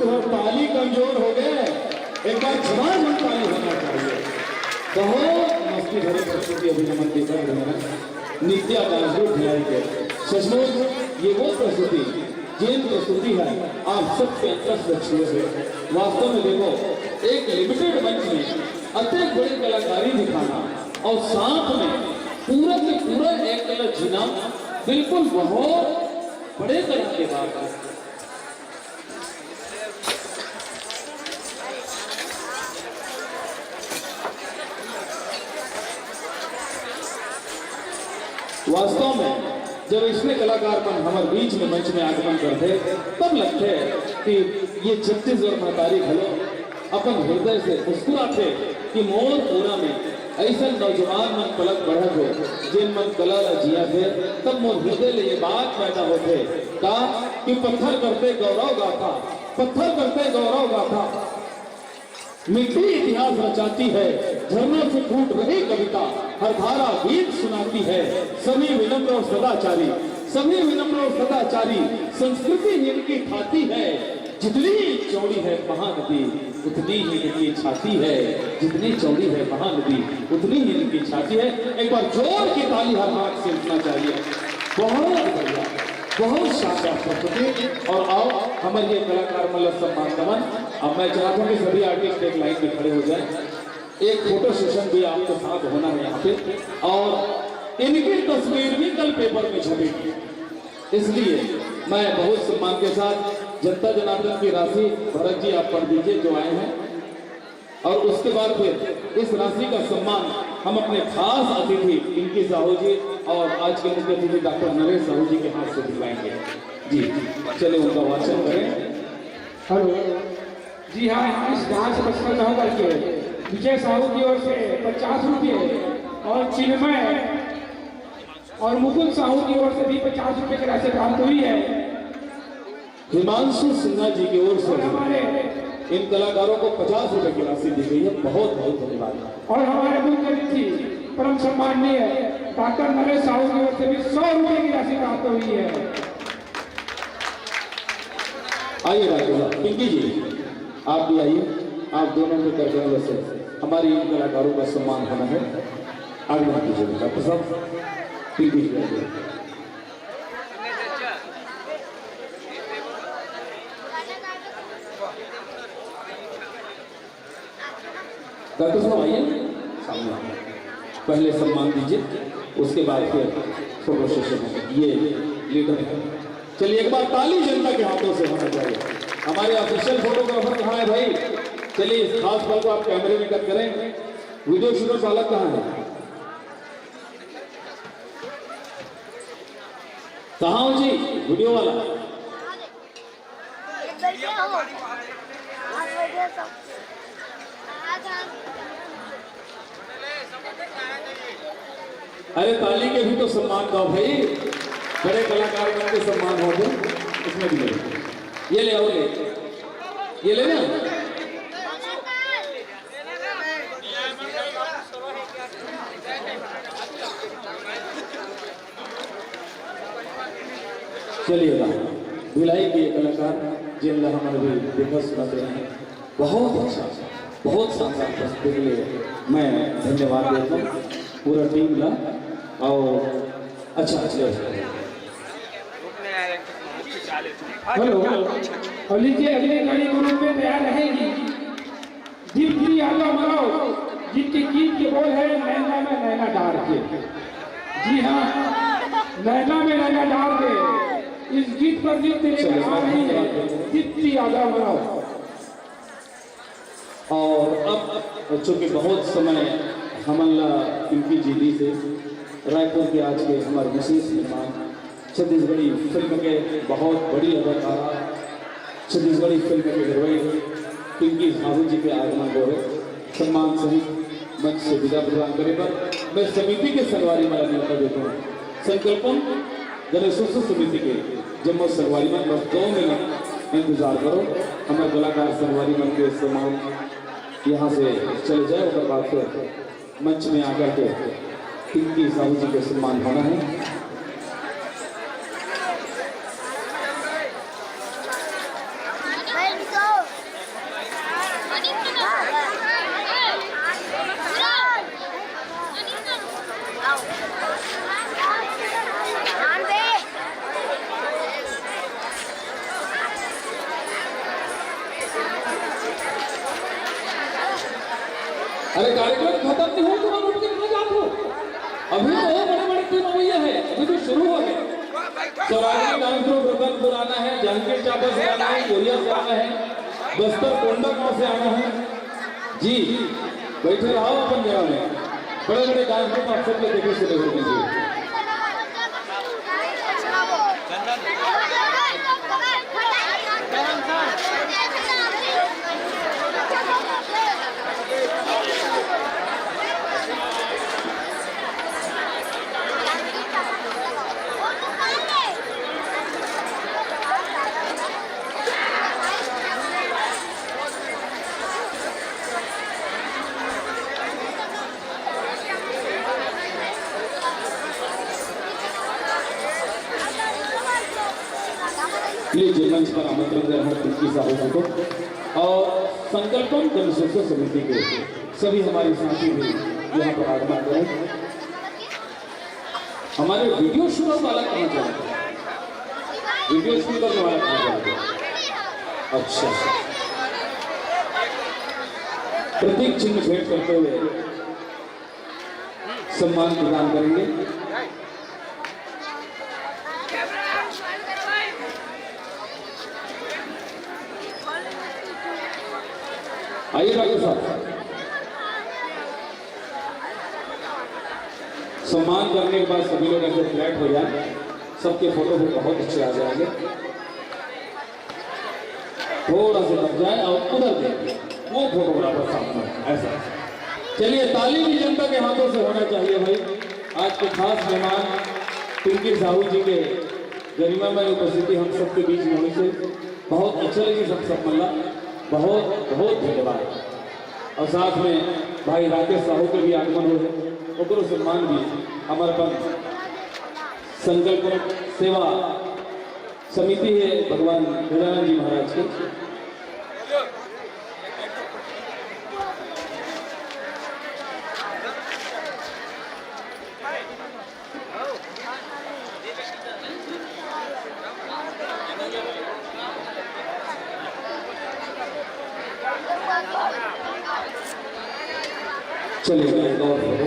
तो ताली कमजोर हो गए, एक बार जवान मन ताली होना चाहिए। बहुत मस्ती भरी प्रस्तुति अभिनमन देखा मैंने नित्या डांसरूप भिलाई के सचमुच ये वो प्रस्तुति जिन प्रस्तुति है आप सबके अंतर से छुए हुए। वास्तव में देखो एक लिमिटेड मंच में अत्यंत बड़ी कलाकारी दिखाना और साथ में पूरा के पूरा एक कलर जीना बिल्कुल बहुत बड़े तरह के बात है। वास्तव में जब इसमें कलाकारपन हमारे बीच में मंच में आगमन करते तब लगते कि ये छत्तीसगढ़ महतारी भलो अपन हृदय से मुस्कुराते कि मोर पूरा में ऐसा नौजवान मन पलक बढ़त हो जिन मन कला जिया थे। तब मोर हृदय ले ये बात पैदा होते का कि पत्थर करते गौरव गाथा, पत्थर करते गौरव गाथा, मिट्टी इतिहास रचाती है, झरनों से फूट रही कविता हर धारा गीत सुनाती है। सभी विनम्र और सदाचारी, सभी विनम्र और सदाचारी संस्कृति इनकी ठाती है। जितनी चौड़ी है महानदी उतनी ही इनकी छाती है, जितनी चौड़ी है महानदी उतनी ही इनकी छाती है। एक बार जोर की ताली हर हाथ से उठना चाहिए। बहुत बढ़िया, बहुत शानदार प्रस्तुति। और आओ हमारे ये कलाकार मल्ल सम्मान नमन। अब मैं चाहता हूँ कि सभी आर्टिस्ट एक लाइन में खड़े हो जाएं। एक फोटो सेशन भी आपके साथ होना है यहाँ पे और इनकी तस्वीर भी कल पेपर में छपेगी। इसलिए मैं बहुत सम्मान के साथ जनता जनार्दन की राशि भरत जी आप पढ़ दीजिए जो आए हैं, और उसके बाद फिर इस राशि का सम्मान हम अपने खास अतिथि पिंकी साहू जी और आज के मुख्य अतिथि डॉक्टर नरेश साहू जी के हाथ से दिलवाएंगे। जी चलिए उनका वाचन करें। हेलो जी हाँ, इस डांस बचपन न होकर के विजय साहू की ओर से 50 रुपये और चिन्मय और मुकुल साहू की ओर से भी 50 रुपये की राशि प्राप्त हुई है। हिमांशु सिन्हा जी की ओर से हमारे इन कलाकारों को 50 रुपए की राशि दी गई है। बहुत बहुत धन्यवाद। और हमारे मुख्य अतिथि परम सम्माननीय डॉक्टर नरेश साहू की ओर से भी 100 रुपये की राशि प्राप्त हुई है। आइए डॉक्टर साहब, पिंकी जी आप भी आइए। आप दोनों के करने से हमारी इन कलाकारों का सम्मान होना है। आगे बात कीजिए डॉक्टर साहब। पिंकी जी आइए। डॉक्टर साहब आइए सामने, पहले सम्मान दीजिए, उसके बाद फिर फोटो सेशन है। ये लीडर है। चलिए एक बार ताली जनता के हाथों से होना चाहिए। हमारे ऑफिशियल फोटोग्राफर कहाँ है भाई? चलिए इस खास पल को आप कैमरे में कट करें। वीडियो शूटर चालक कहाँ है? कहाँ हो जी वीडियो वाला? अरे ताली के भी तो सम्मान दो भाई, बड़े कलाकार के सम्मान हो गए। इसमें भी ले, ये ले आओ, ये ले ना। चलिएगा भिलाई के कलाकार जिन हमारे भी देखा सुनाते हैं। बहुत अच्छा, बहुत शानदार प्रस्तुति के लिए मैं धन्यवाद देता हूँ पूरा टीम का। और अच्छा हेलो, और लीजिए अगले गाड़ी ग्रुप में तैयार रहेगी दीप्ति यादव मराओ, जिनके गीत के बोल है नैना में नैना डाल के। जी हाँ, नैना में नैना डाल के इस गीत पर नृत्य लेकर आ रही है दीप्ति यादव मराओ। और अब चूंकि बहुत समय हमला पिंकी जी दी से रायपुर के आज के हमारे विशेष मेहमान छत्तीसगढ़ी फिल्म के बहुत बड़ी अदाकारा, छत्तीसगढ़ी फिल्म के हीरोइन पिंकी साहू जी के आगमन हो रहे सम्मान सहित मंच से विदा प्रदान करे पर मैं समिति के संगवारी में न्योता देता हूँ। संकल्पम गणेशोत्सव समिति के जम्मू संगवारी में बस 2 मिनट इंतजार करो। हमारे कलाकार संगवारी मन के सम्मान यहाँ से चले जाए, उसके बाद फिर मंच में आकर के पिंकी साहू जी के सम्मान होना है। Let's go! अरे कार्यक्रम खत्म नहीं हो तुम उठ के कहाँ जाते हो? अभी तो बड़े बड़े दिन हो है, अभी तो शुरू हो गए। सौराष्ट्र डांस ग्रुप रतनपुर आना है, जहांगीर चापा से आना है, कोरिया से आना है, बस्तर कोंडा गांव से आना है। जी बैठे रहो अपन जगह में। बड़े बड़े डांस ग्रुप आप सब लोग देखे सुने हो कीजिए। लीजिए मंच पर आमंत्रण दे रहे हैं पिंकी साहू जी को और संकल्पम जनशक्ति समिति के सभी हमारे साथी भी यहाँ पर आगमन करें। हमारे वीडियो शूटर वाला कहाँ चलता है? वीडियो शूट करने वाला कहाँ चलता है? अच्छा, प्रतीक चिन्ह भेंट करते हुए सम्मान प्रदान करेंगे। आइए डॉक्टर साहब, सम्मान करने के बाद सभी लोग ऐसे फ्लैट हो जाए, सबके फोटो भी बहुत अच्छे आ जाएंगे। थोड़ा सा लग जाए और उधर देखिए वो फोटोग्राफर सामने ऐसा। चलिए ताली भी जनता के हाथों से होना चाहिए भाई। आज के खास मेहमान पिंकी साहू जी के गरिमामय उपस्थिति हम सबके बीच में होने से बहुत अच्छा लगे। सब मल्ला बहुत बहुत धन्यवाद। और साथ में भाई राकेश साहू के भी आगमन हो रहे, उनको सम्मान भी हमारे संकल्प सेवा समिति है भगवान गजानन जी महाराज के। चलिए गौर करो।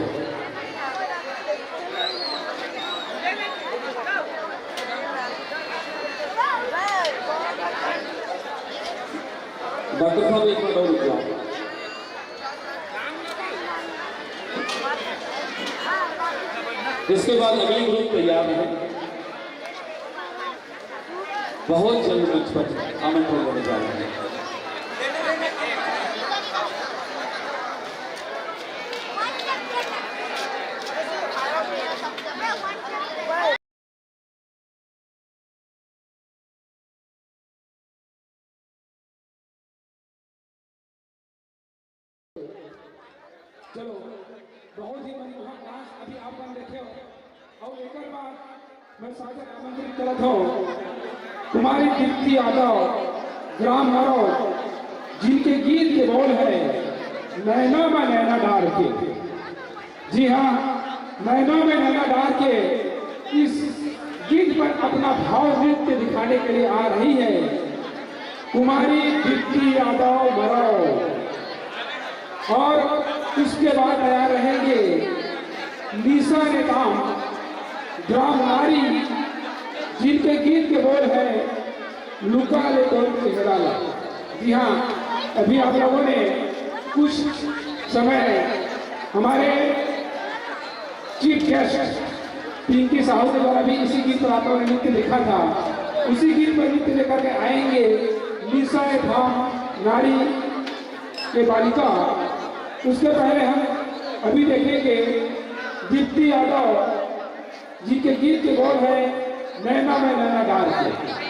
डॉक्टर साहब एक मिनट और रुक जाओ। इसके बाद अगली ग्रुप तैयार है, बहुत जल्द मंच पर आमंत्रण होने जा रहे हैं। चलो बहुत ही मनमोहक डांस अभी आप बन देखे हो। और एक बार मैं सादर आमंत्रित करता हूँ कुमारी दीप्ति यादव ग्राम नरौद, जिनके गीत के बोल है नैना में नैना डार के। जी हाँ, नैना में नैना डार के इस गीत पर अपना भाव नृत्य दिखाने के लिए आ रही है कुमारी दीप्ति यादव नरौद। और उसके बाद तैयार रहेंगे लीसा नेताम ग्राम नारी, जिनके गीत के बोल है लुका ले तोड़ के हेराला। जी हाँ, अभी आप लोगों ने कुछ समय हमारे चीफ गेस्ट पिंकी साहू के द्वारा भी इसी गीत पर आप लोगों ने नृत्य लिखा था, उसी गीत पर नृत्य लेकर के आएंगे लीसा नेताम नारी के बालिका। उसके पहले हम अभी देखेंगे दीप्ति यादव जी के गीत के बोल है नैना में नैना डार के।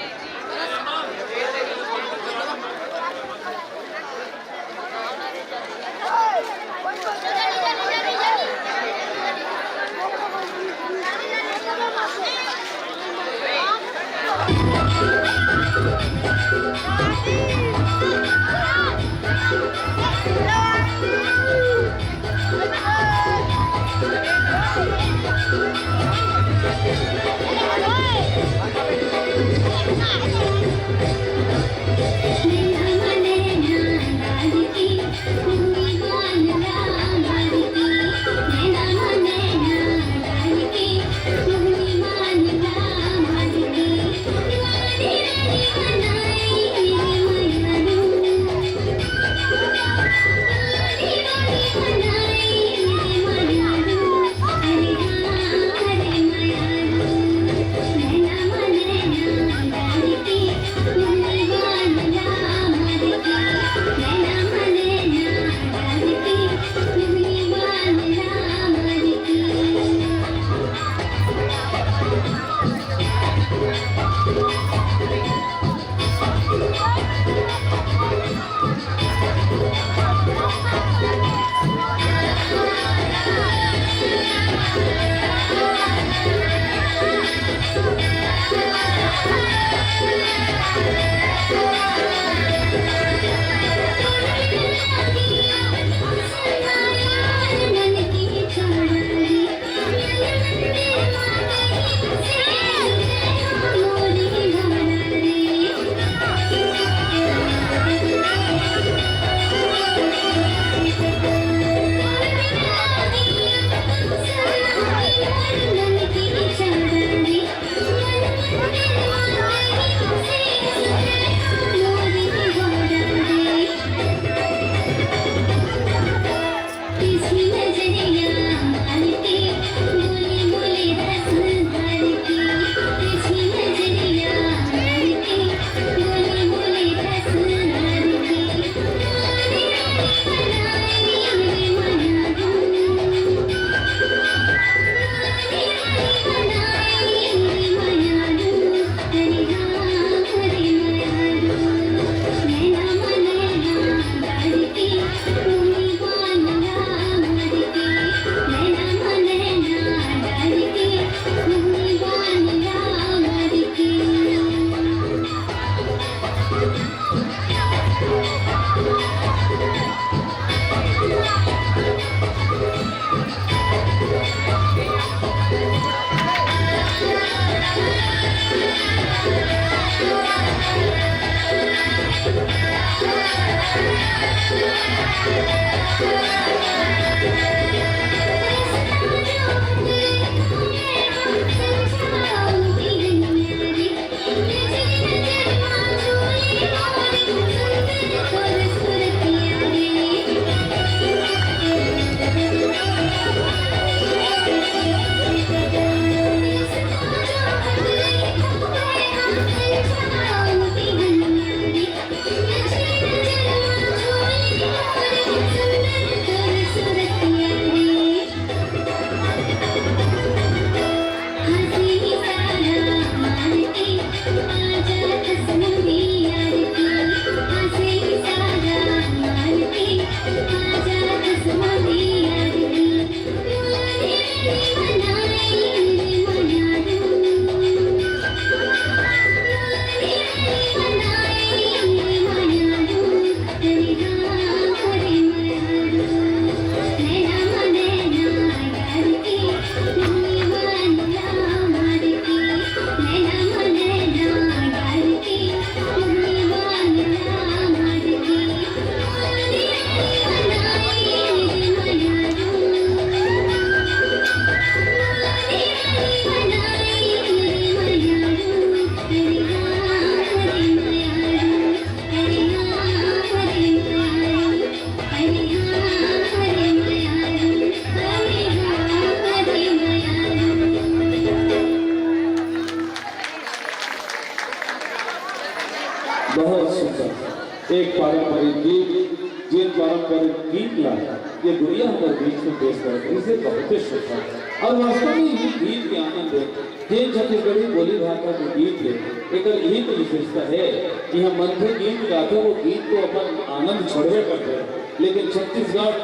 ये गुड़िया हमारे बीच में पेश करते इसे बहुत ही शुभ है। और वास्तव में ये गीत के आनंद है जे छत्तीसगढ़ी बोली भाषा के गीत है एक यही तो विशेषता है कि हम मन से गीत गाते वो गीत को अपन आनंद छोड़वे करते हैं। लेकिन छत्तीसगढ़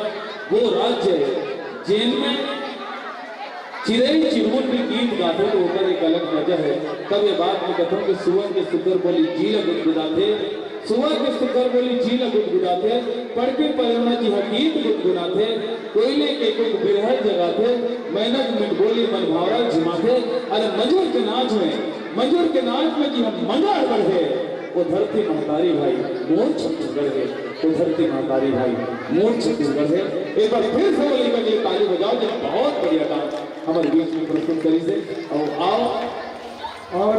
वो राज्य है जिनमें चिरई चिरमुन भी गीत गाते तो ऊपर एक अलग नजर है। तब ये बात में कथों के सुवन के सुकर बोली जी गुदगुदाते सुवन के सुकर बोली जी गुदगुदाते पढ़ के परिणा जी गीत गुदगुनाते कोयले के कुछ बिरह जगाते मेहनत मिट बोली मन भावरा जिमाते। अरे मजूर के नाच में जी हम मजा बढ़े वो धरती महतारी भाई मोर छत्तीसगढ़ है वो धरती महतारी भाई मोर छत्तीसगढ़ है। एक बार फिर से बोली के लिए ताली बजाओ जब बहुत बढ़िया काम हमारे बीच में प्रस्तुत करी से और आओ। और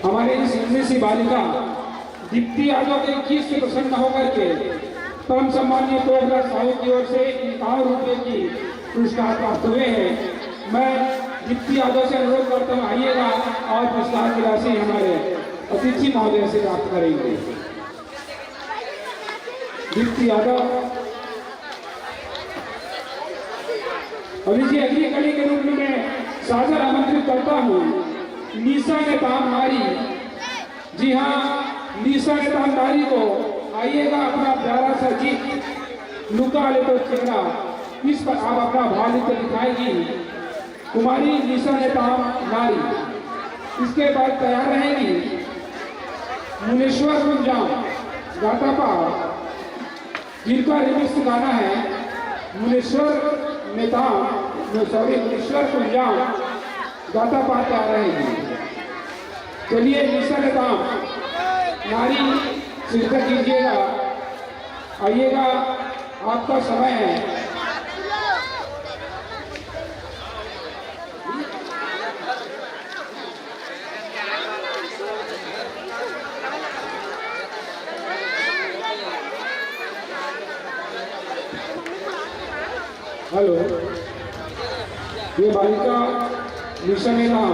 हमारे इस सुंदरी सी बालिका दीप्ति यादव के 21 से प्रसन्न होकर के परम सम्मानीय पोखरा साहू की ओर से 51 रुपये की पुरस्कार प्राप्त हुए हैं। मैं दीप्ति यादव से अनुरोध करता हूँ आइएगा और पुरस्कार की राशि हमारे अतिथि महोदय से प्राप्त करेंगे। दीप्ति यादव अभी अगली कड़ी के रूप में मैं सादर आमंत्रित करता हूँ निशा नेताम नारी। जी हाँ, निशा नेताम नारी को आइएगा अपना प्यारा सा गीत लुका ले तो चेहरा इस पर आप अपना भाव नृत्य दिखाएगी कुमारी निशा नेताम नारी। इसके बाद तैयार रहेगी मुनेश्वर कुंजाम गातापा जिनका रिमिक्स गाना है मुनेश्वर कुंजाम गाता पाते आ रहेगी। चलिए निशा नेताम नारी शिरकत कीजिएगा आइएगा आपका समय है। हेलो, ये बालिका निशा नेताम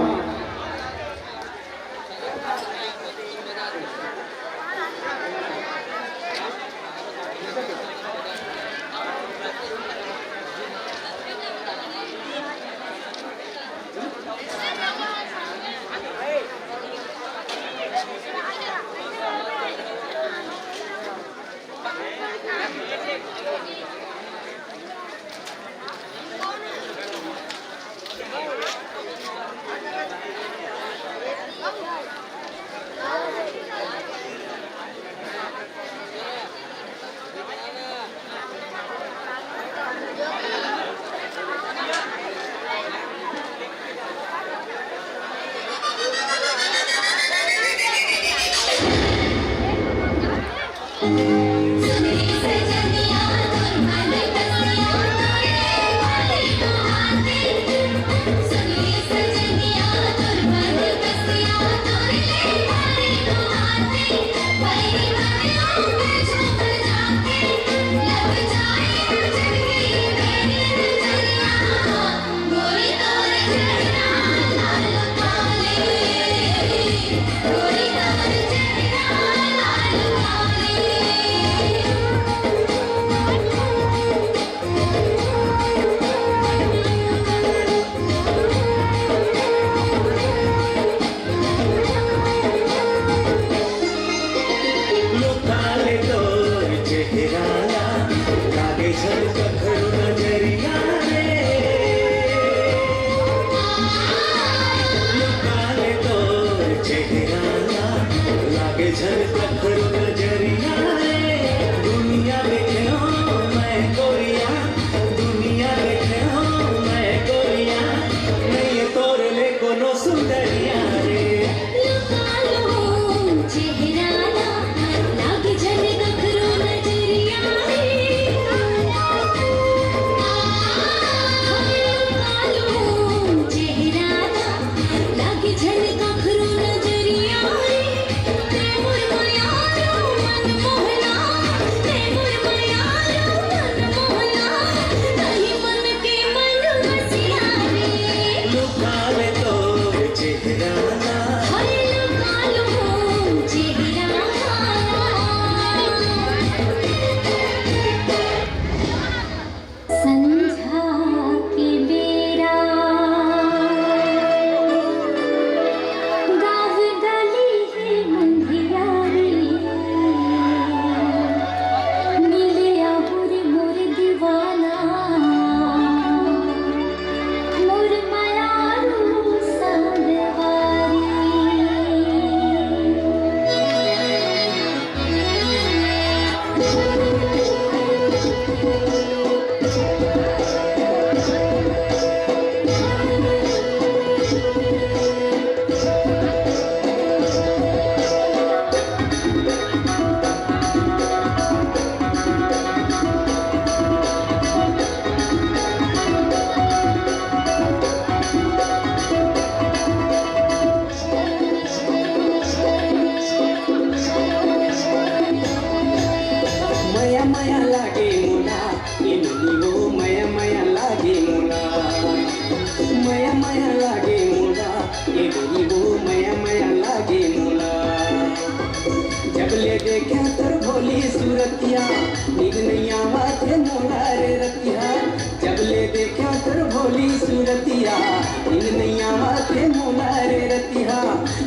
माया लागे मोला ये गोरी वो माया माया लागे मोला जब ले देखा तर भोली सूरतिया नींद नहीं आवाथे मोला रे रतिया जब ले देखा तर भोली सूरतिया नींद नहीं आवाथे मोला रे रतिया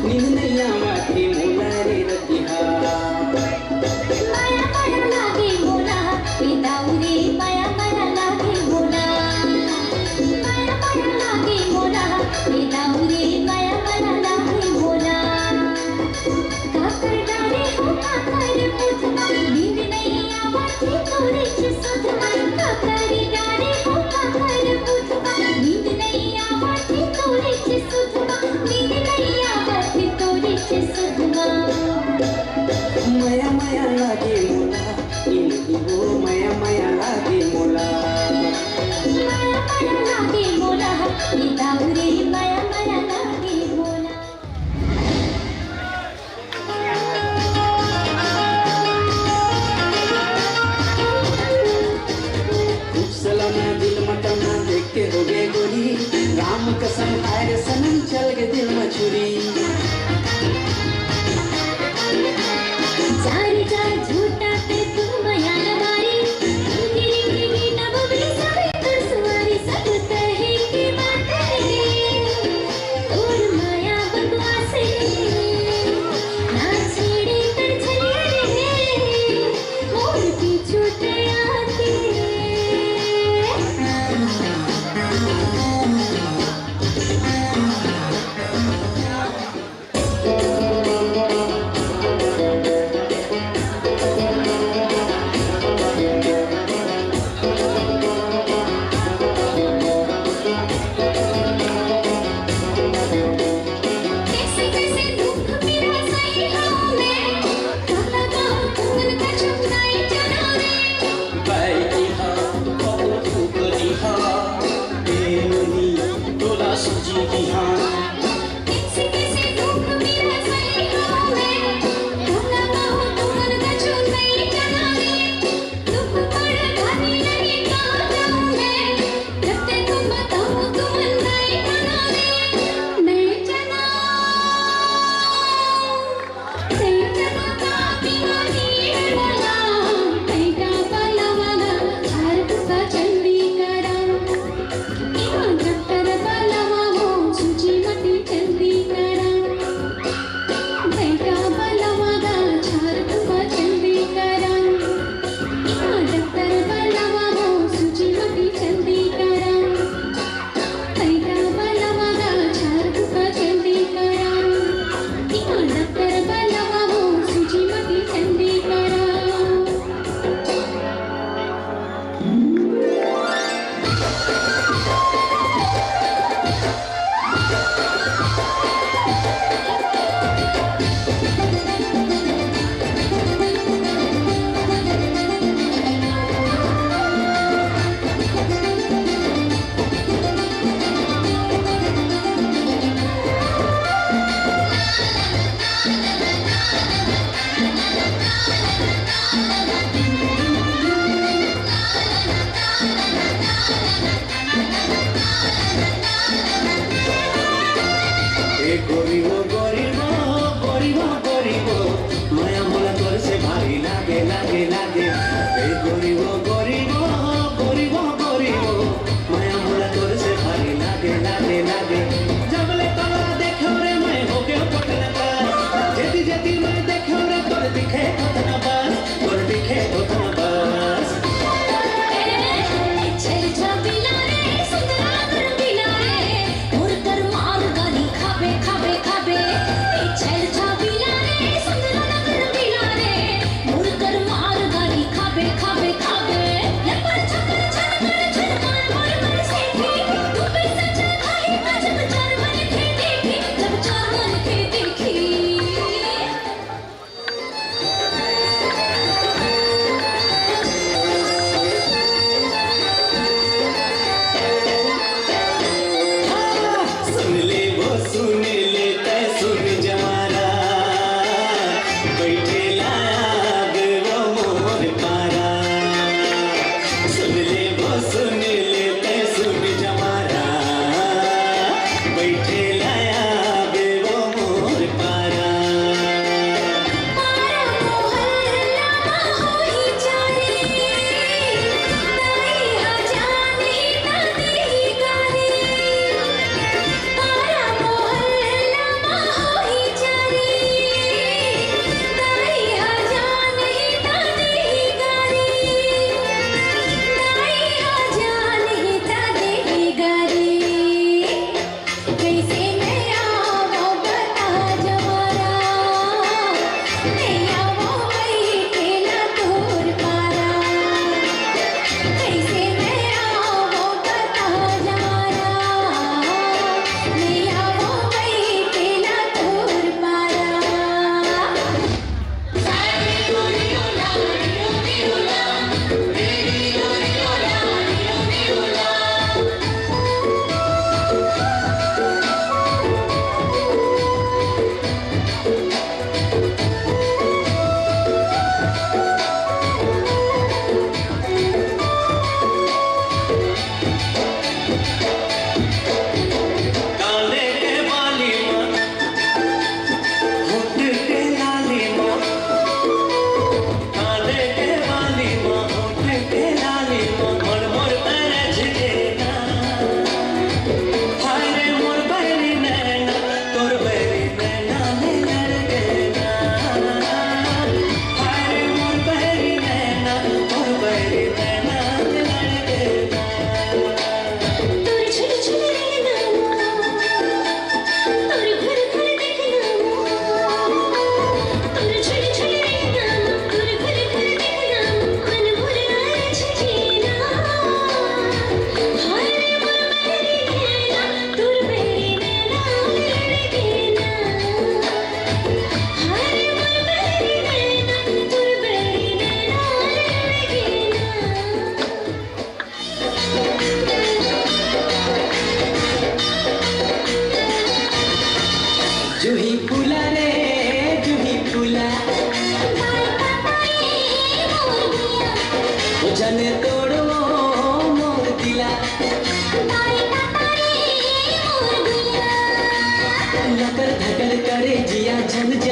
नींद नहीं आवाथे मोला रे रतिया माया माया लागे मोला पिताउरे माया माया लागे मोला माया माया लागे मोला पिताउरे माया माया लागे मोला काकर डाले हो काकर पुतमा नींद नहीं आवाती तोरे से सुधमा काकर डाले हो काकर पुतमा नींद नहीं आवाती तोरे से सुधमा नींद नहीं आवाती तोरे से सुधमा माया माया लागे मोला ये वो माया माया लागे मोला माया माया लागे मोला पिताउरे माया माया लागे मोला सलाना दिल मटना देख के हो गए गोरी राम कसम खाए रे सनम चल गए दिल में छुरी जारी जा झूठा ते तुम माया लगारी गिरी गिरी नब भी सभी कर सुवारी सब कहे की बात है और माया बकवास है ना छेड़े कर चले रे मोर पीछू ते आते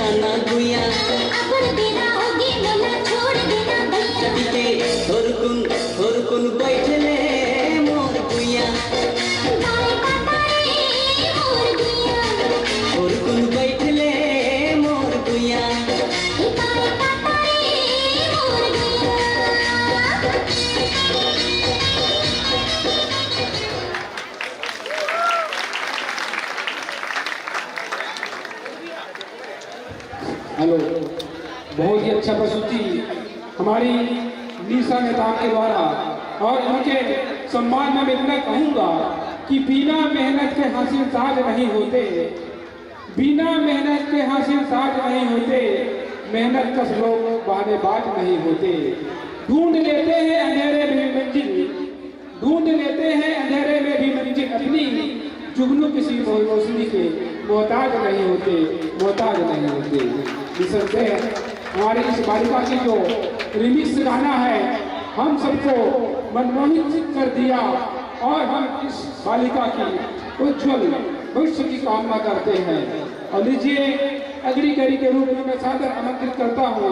जाना गुया अपन तेरा होगी मोला छोड़ देना भैया छत पे हुरकुन बैठले मोर गुया गाय काटाए मोर गुया हुरकुन बैठले मोर गुया गाय काटाए मोर गुया हेलो, बहुत ही अच्छा प्रस्तुति हमारी निशा नेता के द्वारा। और इनके सम्मान में मैं इतना कहूँगा कि बिना मेहनत के हासिल ताज नहीं होते, बिना मेहनत के हासिल ताज नहीं होते, मेहनत कश लोग बहानेबाज नहीं होते। ढूंढ लेते हैं अंधेरे में मंजिल, ढूंढ लेते हैं अंधेरे में भी मंजिल अपनी, जुगनू किसी रोशनी के मोहताज नहीं होते, मोहताज नहीं होते। निसंदेह हमारी इस बालिका की जो रिमिक्स गाना है हम सबको मनमोहित कर दिया और हम इस बालिका की उज्जवल भविष्य की कामना करते हैं। और लीजिए अगली कड़ी के रूप में मैं सादर आमंत्रित करता हूँ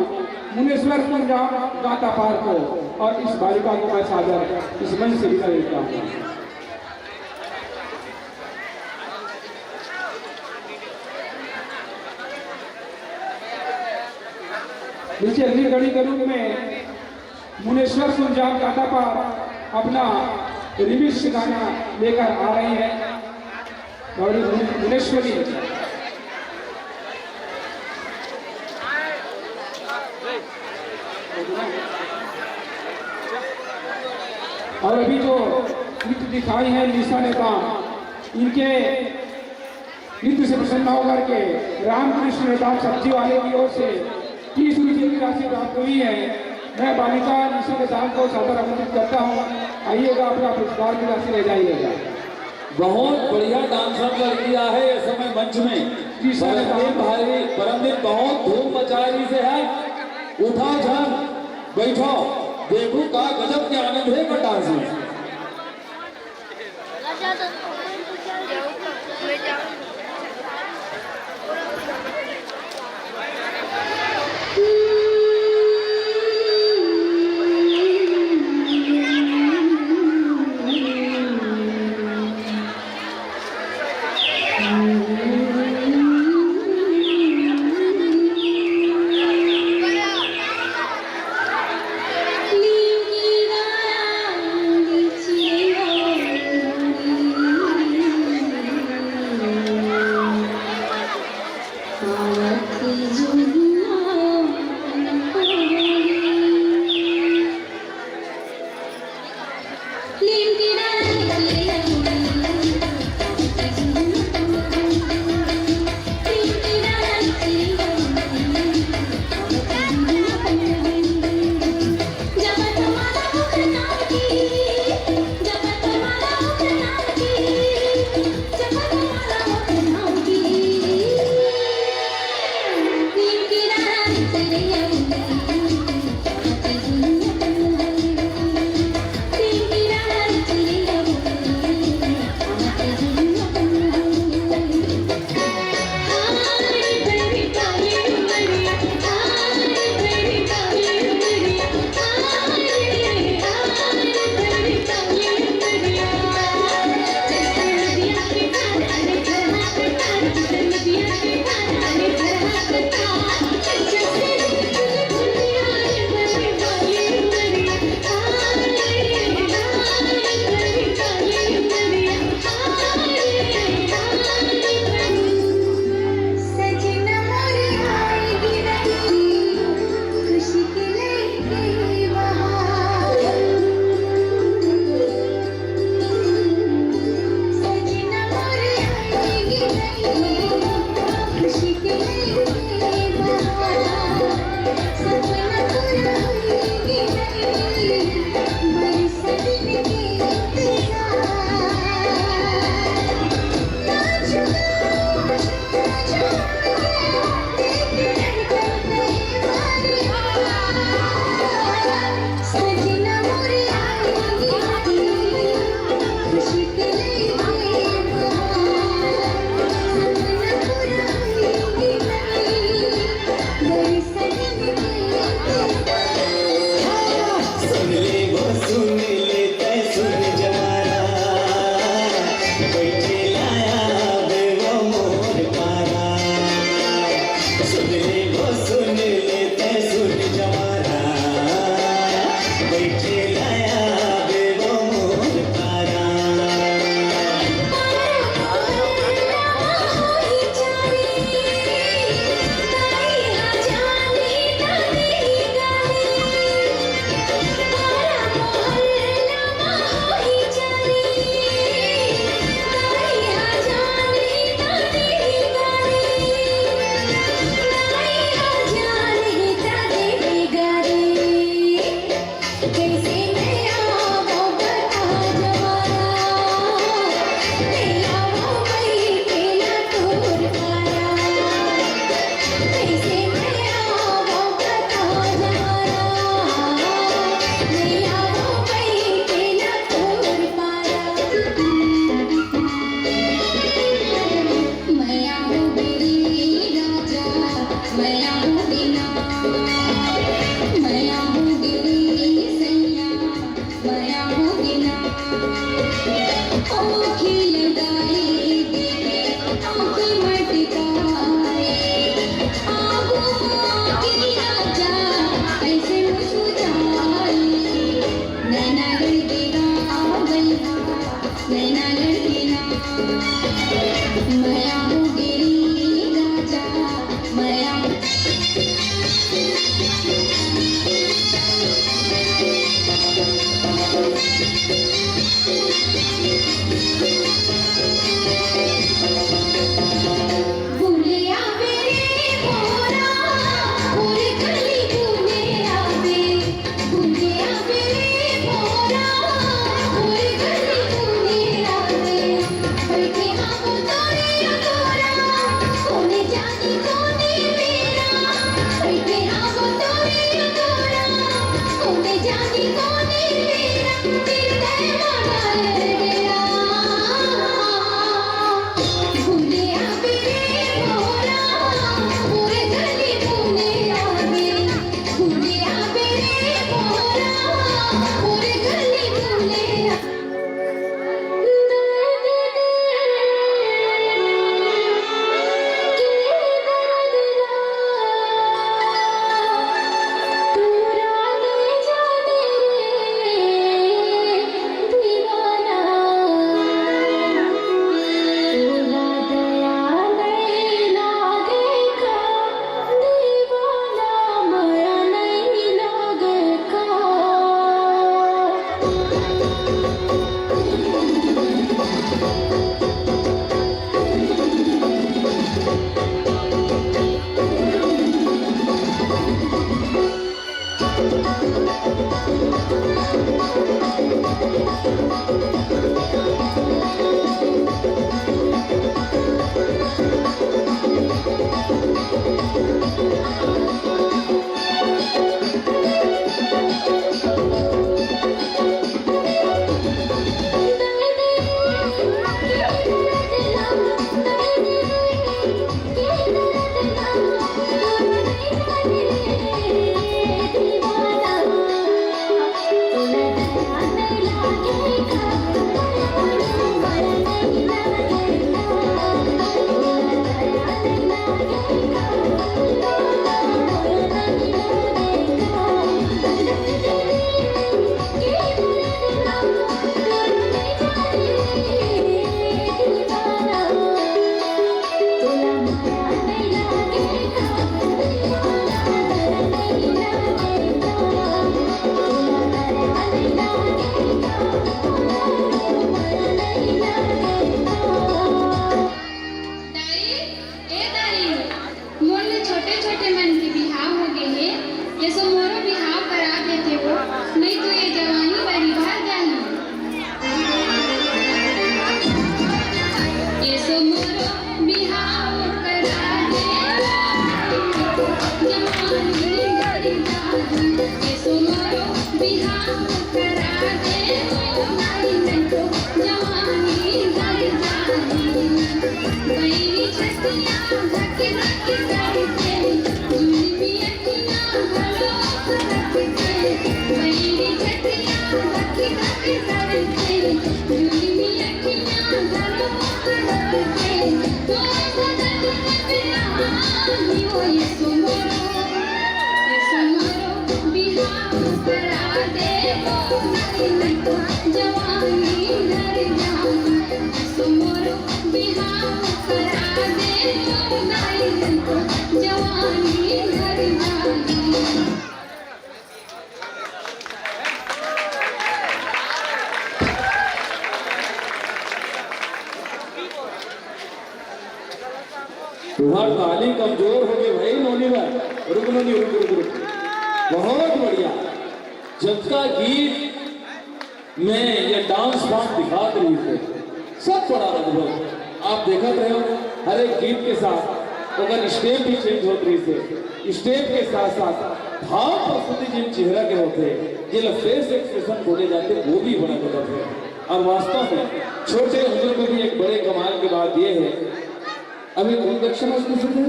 मुनेश्वर पंजाब गाता पार को, और इस बालिका को मैं सादर इस मंच से विदा देता हूँ। नीचे अगली कड़ी के रूप में मुनेश्वर पंजाब गाता पार अपना रिमिक्स गाना लेकर आ रही है और मुनेश्वरी। और अभी जो नृत्य दिखाई है निशा नेता, इनके नृत्य से प्रसन्न होकर के रामकृष्ण नेता सब्जी वाले की ओर से 30 रुपये की राशि प्राप्त हुई है। मैं बालिका निशा नेता को सादर आमंत्रित करता हूँ, आइएगा अपना पुरस्कार की राशि ले जाइएगा। बहुत बढ़िया डांसर लड़कियां है इस समय मंच में। परमदीप भाई, परमदीप बहुत धूम मचा रही से है। उठा जान बैठो, देखो का गजब के आनंद है का डांस में। मया हूँ गिरी राजा मया भूलिया मेरे मोरा पूरी गली भूलिया भूलिया मेरे मोरा पूरी गली भूलिया बैठे हम तोरे तोरा कोने जानी कोने मेरा बैठे हम तोरे तोरा कोने जानी कोने मेरा दिल दीवाना गया भूलिया मेरे मोरा पूरे गली भूलिया भूलिया मेरे मोरा पूरे गली भूलिया तुम्हारी ताली कमजोर हो गई भाई नोनी भाई। रुक नोनी रुक रुक रुक। बहुत बढ़िया। जब का गीत में ये डांस फॉर्म दिखा रही थे सब बड़ा अद्भुत। आप देखा रहे हो हर एक गीत के साथ अगर स्टेप भी चेंज होती रही थे, स्टेप के साथ साथ भाव प्रस्तुति जिन चेहरा के होते जिन फेस एक्सप्रेशन बोले जाते वो भी बड़ा गलत है। और वास्तव में छोटे उम्र में भी एक बड़े कमाल की बात यह है, अभी कौन कक्षा में स्टूडेंट है?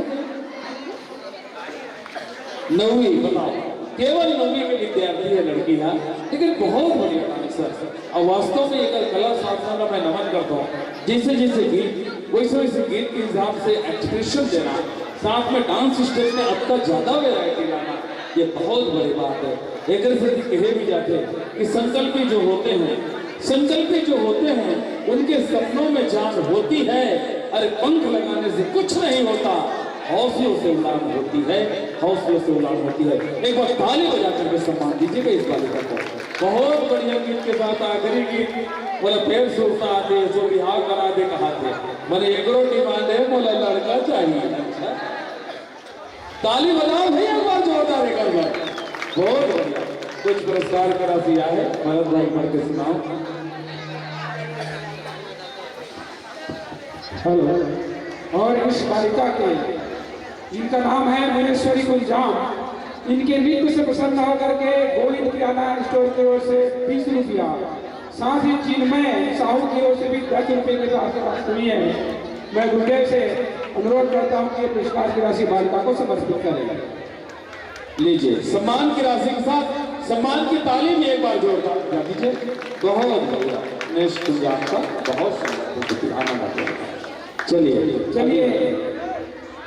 9वीं। बताओ, केवल 9वीं के विद्यार्थी है लड़की ना, लेकिन बहुत बढ़िया डांसर। और वास्तव में एक कला साधना का मैं नमन करता हूँ। जैसे जैसे गीत वैसे वैसे गीत के हिसाब से एक्सप्रेशन देना, साथ में डांस स्टेप में अब तक ज्यादा वेरायटी लाना, ये बहुत बड़ी बात है। एक से कहे भी जाते हैं कि संकल्पी जो होते हैं उनके सपनों में जान होती है, अरे पंख लगाने से कुछ नहीं होता, हौसलों से उड़ान होती है, हौसलों से उड़ान होती है। एक बार ताली बजा करके सम्मान दीजिएगा इस बालिका को। बहुत बढ़िया गीत के साथ आखिरी गीत बोला फिर सुरता आते जो बिहार करा दे कहा थे मैंने एक रोटी मांगे बोला लड़का चाहिए। अच्छा ताली बजाओ भैया एक बार जोरदार एक बार। बहुत बढ़िया। कुछ पुरस्कार का राशि आए भरत भाई पढ़ के सुनाओ। हेलो। और इस बालिका के इनका नाम है मुनेश्वरी गुलजाम। इनके नृत्य से प्रसन्न होकर के गोविंद किराना स्टोर की ओर से 20 रुपया, साथ ही चिन्मय साहू की ओर से भी 10 रुपये की राशि हुई है। मैं गुरुदेव से अनुरोध करता हूँ कि पुरस्कार की राशि बालिका को समर्पित करें। लीजिए सम्मान की राशि के साथ सम्मान की ताली में एक बार जोरदार बजा दीजिए। बहुत बढ़िया निष्ठुर आपका बहुत सुंदर आनंद आता। चलिए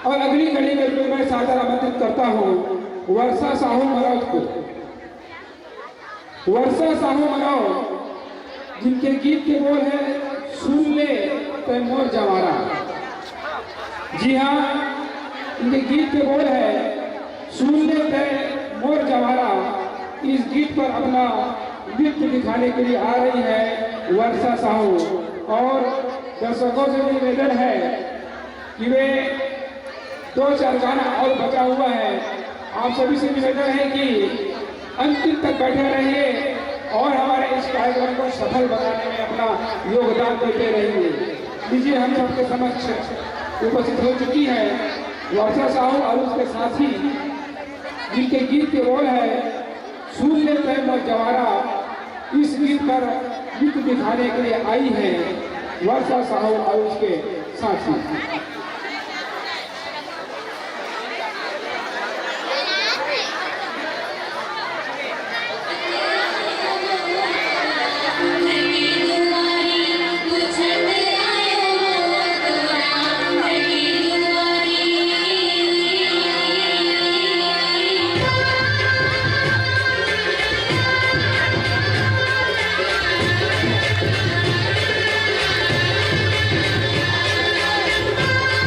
और अगली कड़ी में मैं सादर आमंत्रित करता हूँ वर्षा साहू मरौत को। वर्षा साहू मरौत जिनके गीत के बोल है सुन ले तैमूर जवारा। जी हाँ, इनके गीत के बोल है सुन ले तैमूर जवारा। इस गीत पर अपना नृत्य दिखाने के लिए आ रही है वर्षा साहू। और दर्शकों से निवेदन है कि वे 2-4 गाना और बचा हुआ है। आप सभी से निवेदन है कि अंतिम तक बैठे रहिए और हमारे इस कार्यक्रम को सफल बनाने में अपना योगदान देते रहिए। लीजिए हम सबके समक्ष उपस्थित हो चुकी है वर्षा साहू और उसके साथी जिनके गीत के बोल है सुन ले तैमूर जवारा। इस गीत पर नृत्य दिखाने के लिए आई है वर्षा साहू और उसके साथी। Thank you.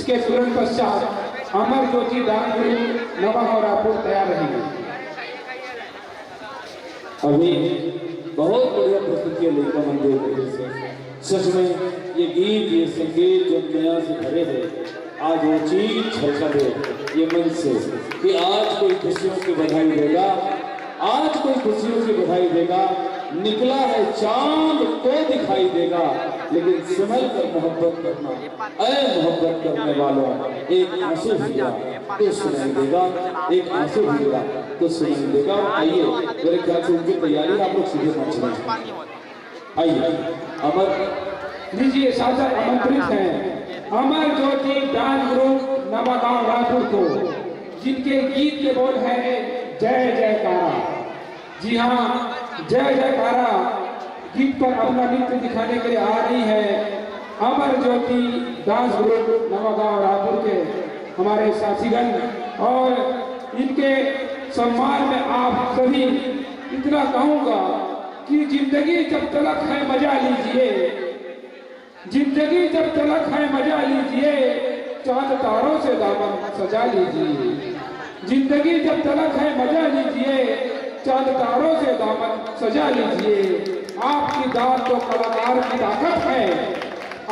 इसके तुरंत पश्चात अमर ज्योति दान गुरु नवा और रायपुर तैयार रहेंगे। अभी बहुत बढ़िया प्रस्तुति लेकर मंदिर सच में ये गीत ये संगीत जो दुनिया से भरे हैं, आज वो चीज छलका दे ये मन से कि आज कोई खुशियों की बधाई देगा, आज कोई खुशियों की बधाई देगा। निकला है चांद तो दिखाई देगा, लेकिन सिमल कर मोहब्बत करना, ऐ मोहब्बत करने वालों, एक आंसू गिरा तो सुनाई देगा, एक आंसू गिरा तो सुनाई देगा। आइए मेरे ख्याल से उनकी तैयारी आप लोग सीधे पहुंच रहे हैं। आइए अमर लीजिए शासक आमंत्रित हैं अमर ज्योति दान गुरु नवागांव रायपुर को, जिनके गीत के बोल है जय जयकारा। जी हाँ, जय जयकारा गीत पर अपना नृत्य दिखाने के लिए आ रही है अमर ज्योति डांस ग्रुप नवागांव रायपुर के हमारे साथीगण। और इनके सम्मान में आप सभी इतना कहूँगा कि जिंदगी जब तलक है मजा लीजिए, जिंदगी जब तलक है मजा लीजिए, चांद तारों से दामन सजा लीजिए। जिंदगी जब तलक है मजा लीजिए, चांद तारों से दामन सजा लीजिए। आपकी दाद तो कलाकार की ताकत है,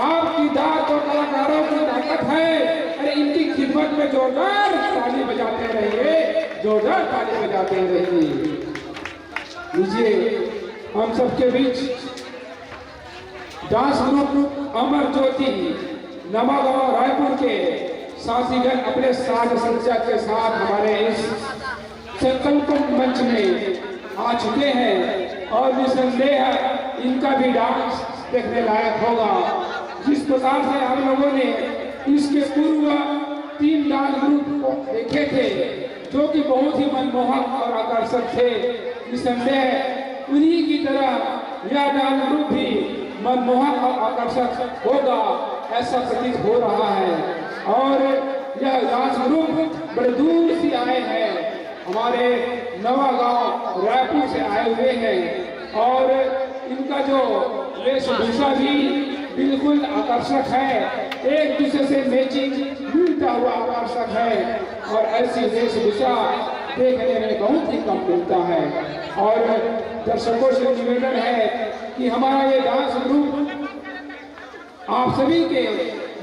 आपकी दाद तो कलाकारों की ताकत है। अरे इनकी खिदमत में जोरदार ताली बजाते रहिए, जोरदार ताली बजाते रहिए। लीजिए हम सबके बीच डांस ग्रुप अमर ज्योति नवागांव रायपुर के साथीगण अपने साज सज्जा के साथ हमारे इस संकल्प मंच में आ चुके हैं और निसंदेह इनका भी डांस देखने लायक होगा। जिस प्रकार से हम लोगों ने इसके पूर्व 3 डांस ग्रुप को देखे थे जो कि बहुत ही मनमोहक और आकर्षक थे, निसंदेह उन्हीं की तरह यह डांस ग्रुप भी मनमोहक और आकर्षक होगा ऐसा प्रतीत हो रहा है। और यह डांस ग्रुप बड़े दूर से आए हैं, हमारे नवागांव रायपुर से आए हुए हैं और इनका जो वेशभूषा भी बिल्कुल आकर्षक है, एक दूसरे से मैचिंग मिलता हुआ आकर्षक है और ऐसी वेशभूषा देखने में बहुत ही कम मिलता है। और दर्शकों से निवेदन है कि हमारा ये डांस ग्रुप आप सभी के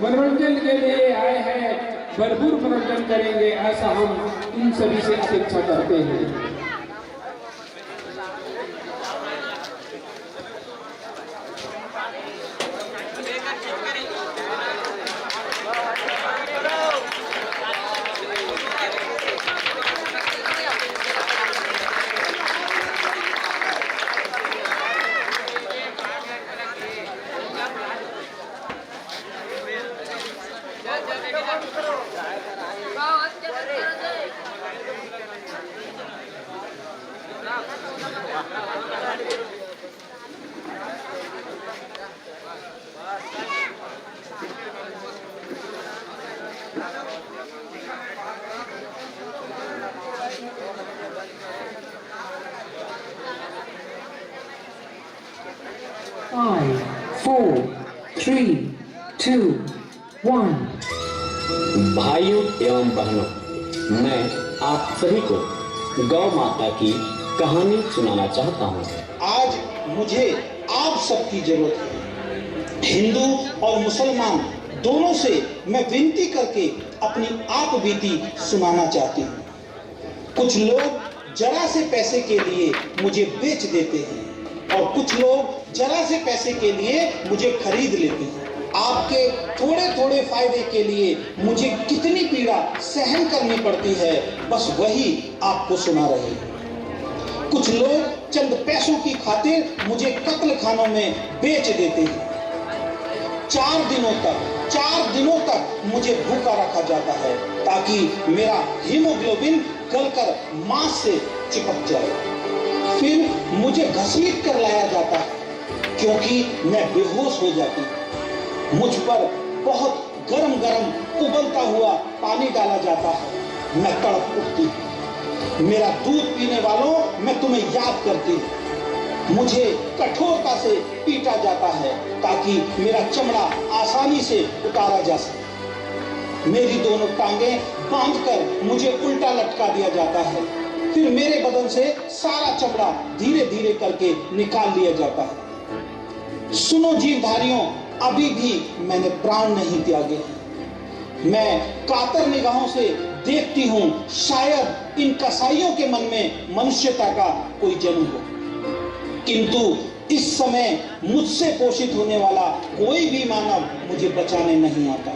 मनोरंजन के लिए आए हैं, भरपूर मनोरंजन करेंगे ऐसा हम इन सभी से अपेक्षा करते हैं। Five, 4, 3, 2, 1। भाइयों एवं बहनों, मैं आप सभी को गौ माता की कहानी सुनाना चाहता हूँ। आज मुझे आप सबकी जरूरत है। हिंदू और मुसलमान दोनों से मैं विनती करके अपनी आप बीती सुनाना चाहती हूँ। कुछ लोग जरा से पैसे के लिए मुझे बेच देते हैं और कुछ लोग जरा से पैसे के लिए मुझे खरीद लेते हैं। आपके थोड़े थोड़े फायदे के लिए मुझे कितनी पीड़ा सहन करनी पड़ती है, बस वही आपको सुना रहे हैं। कुछ लोग चंद पैसों की खातिर मुझे कत्ल खानों में बेच देते हैं। 4 दिनों तक मुझे भूखा रखा जाता है ताकि मेरा हीमोग्लोबिन गलकर मांस से चिपक जाए। फिर मुझे घसीट कर लाया जाता है क्योंकि मैं बेहोश हो जाती हूँ। मुझ पर बहुत गरम उबलता हुआ पानी डाला जाता है, मैं तड़प उठती हूँ। मेरा दूध पीने वालों, मैं तुम्हें याद करती हूँ। मुझे कठोरता से पीटा जाता है ताकि मेरा चमड़ा आसानी से उतारा जा सके। मेरी दोनों टांगें बांधकर मुझे उल्टा लटका दिया जाता है। फिर मेरे बदन से सारा चमड़ा धीरे धीरे करके निकाल लिया जाता है। सुनो जीवधारियों, अभी भी मैंने प्राण नहीं त्यागे। मैं कातर निगाहों से देखती हूं, शायद इन कसाईयों के मन में मनुष्यता का कोई जन्म हो, किंतु इस समय मुझसे पोषित होने वाला कोई भी मानव मुझे बचाने नहीं आता।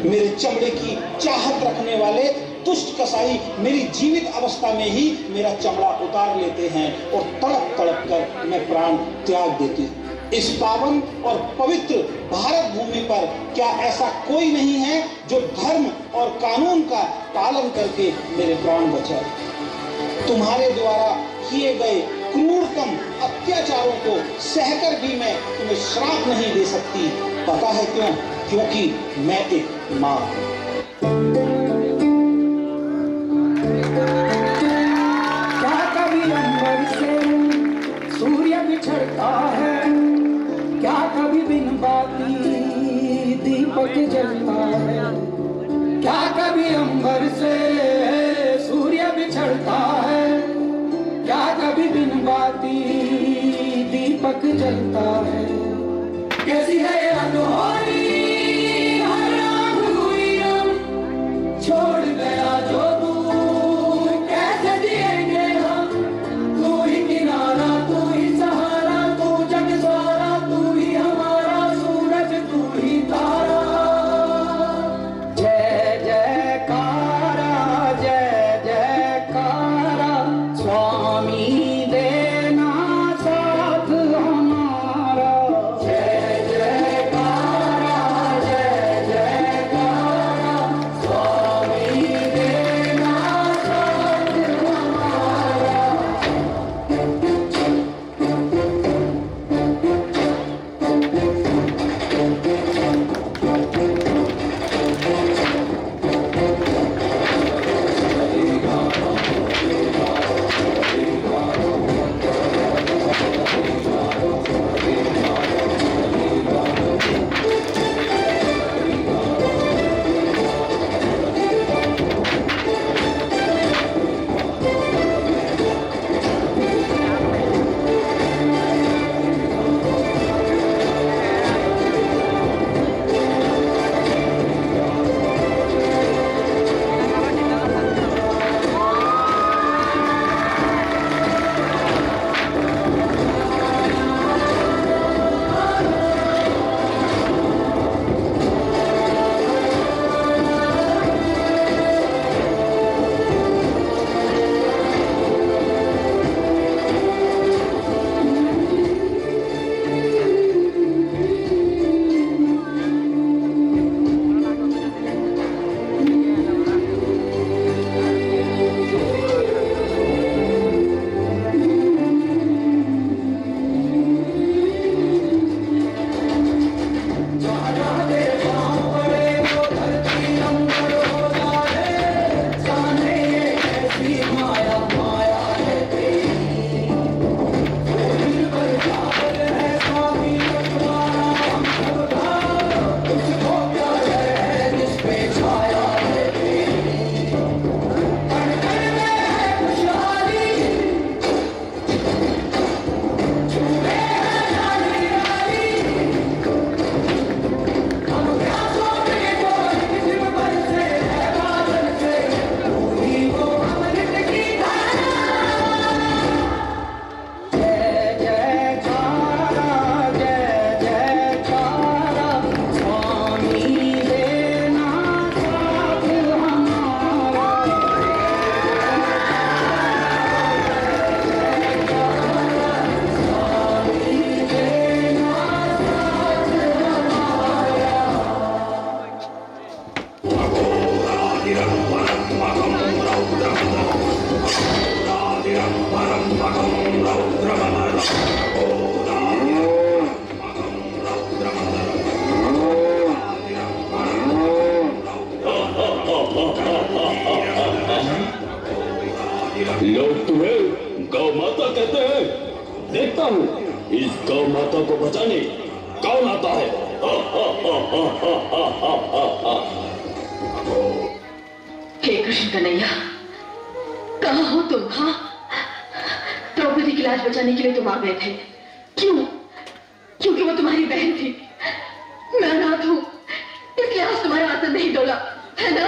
मेरे चमड़े की चाहत रखने वाले दुष्ट कसाई मेरी जीवित अवस्था में ही मेरा चमड़ा उतार लेते हैं और तड़प तड़प कर मैं प्राण त्याग देती हूँ। इस पावन और पवित्र भारत भूमि पर क्या ऐसा कोई नहीं है जो धर्म और कानून का पालन करके मेरे प्राण बचाए? तुम्हारे द्वारा किए गए क्रूरतम अत्याचारों को सहकर भी मैं तुम्हें श्राप नहीं दे सकती। पता है क्यों? क्योंकि मैं एक माँ हूं। क्या कभी अंबर से सूर्य बिछड़ता है? क्या कभी बिन बाती दीपक जलता है? क्या कभी अंबर से सूर्य बिछड़ता है? क्या कभी बिन बाती दीपक जलता है? कैसी है ये अनहोनी हर आँख हुई रम, छोड़ गया जो तू कैसे जिएंगे हम? तू ही किनारा, तू ही सहारा, तू जग सारा, तू ही हमारा सूरज, तू ही तारा। जय जयकारा, जय जयकारा, स्वामी देना साथ हमारा। जय जयकारा, जय जयकारा, स्वामी देना साथ हमारा। लोग तुम्हें गौ माता कहते हैं। देखता हूँ इस गौ माता को बचाने कौन आता है। हे कृष्ण कन्हैया, कहाँ हो तुम? हाँ, द्रौपदी की लाज बचाने के लिए तुम आ गए थे। क्यों? क्योंकि वो तुम्हारी बहन थी। मैं अनाथ हूं, इसलिए आज तुम्हारा आसन नहीं डोला, है ना?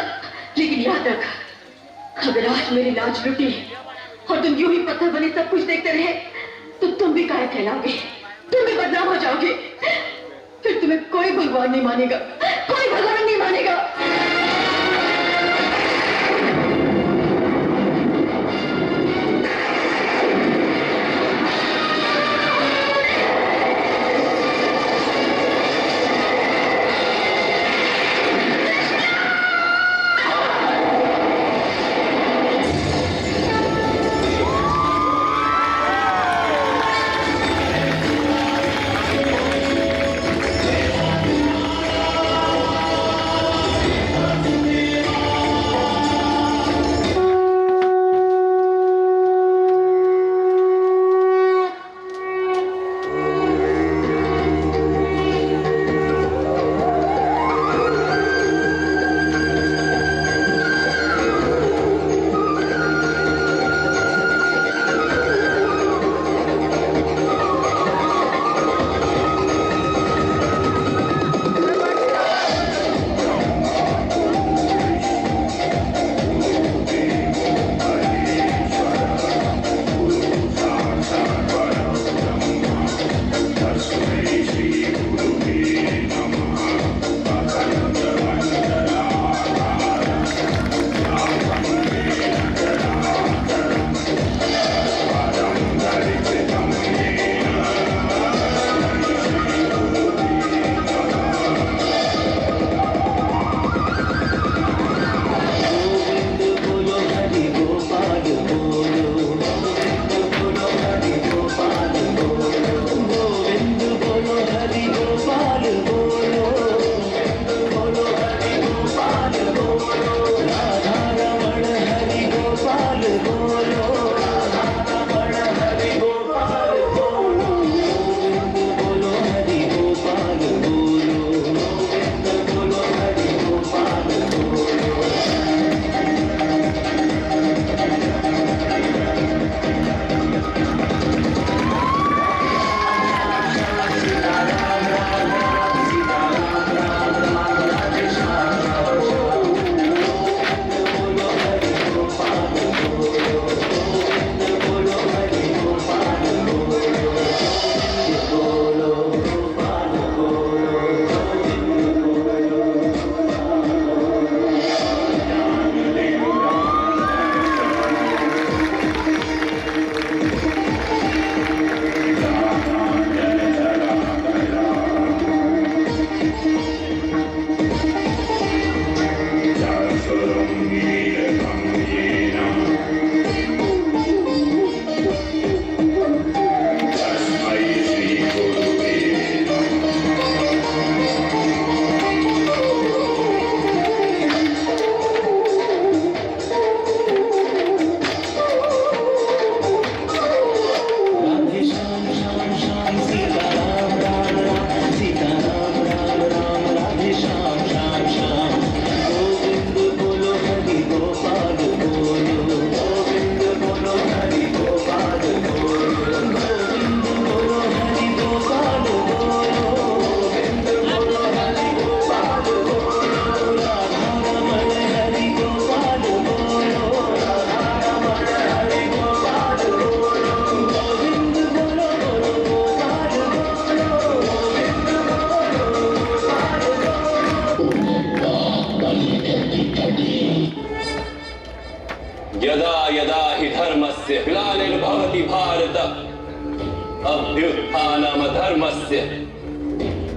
लेकिन याद रख, अगर आज मेरी लाज लुटी और तुम यूं ही पत्थर बने सब कुछ देखते रहे तो तुम भी कायर कहलाओगे, तुम भी बदनाम हो जाओगे। फिर तुम्हें कोई भगवान नहीं मानेगा, कोई भगवान नहीं मानेगा। यदा यदा हि धर्मस्य ग्लानिर्भवति भारत अभ्युत्थानम् अधर्मस्य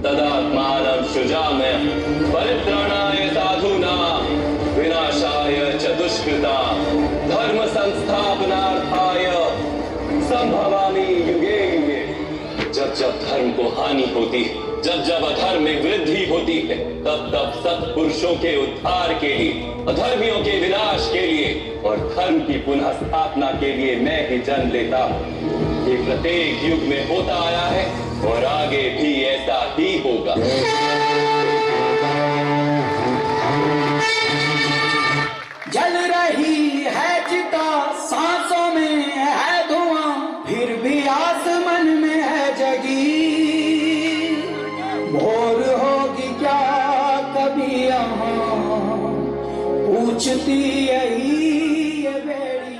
तदात्मानं सृजाम्यहं परित्राणाय साधूनां विनाशाय च दुष्कृतां धर्म संस्थापनार्थाय संभवामि युगे युगे। जब जब धर्म को हानि होती है, जब जब अधर्म में वृद्धि होती है, तब तब सत्पुरुषों के उद्धार के लिए, अधर्मियों के विनाश के लिए और धर्म की पुनः स्थापना के लिए मैं ही जन्म लेता हूँ। ये प्रत्येक युग में होता आया है और आगे भी ऐसा ही होगा। रही है चिता, सांसों में है धुआं, फिर भी आसमान में है जगी। भोर होगी क्या कभी यहाँ, पूछती यही ये बेड़ियां।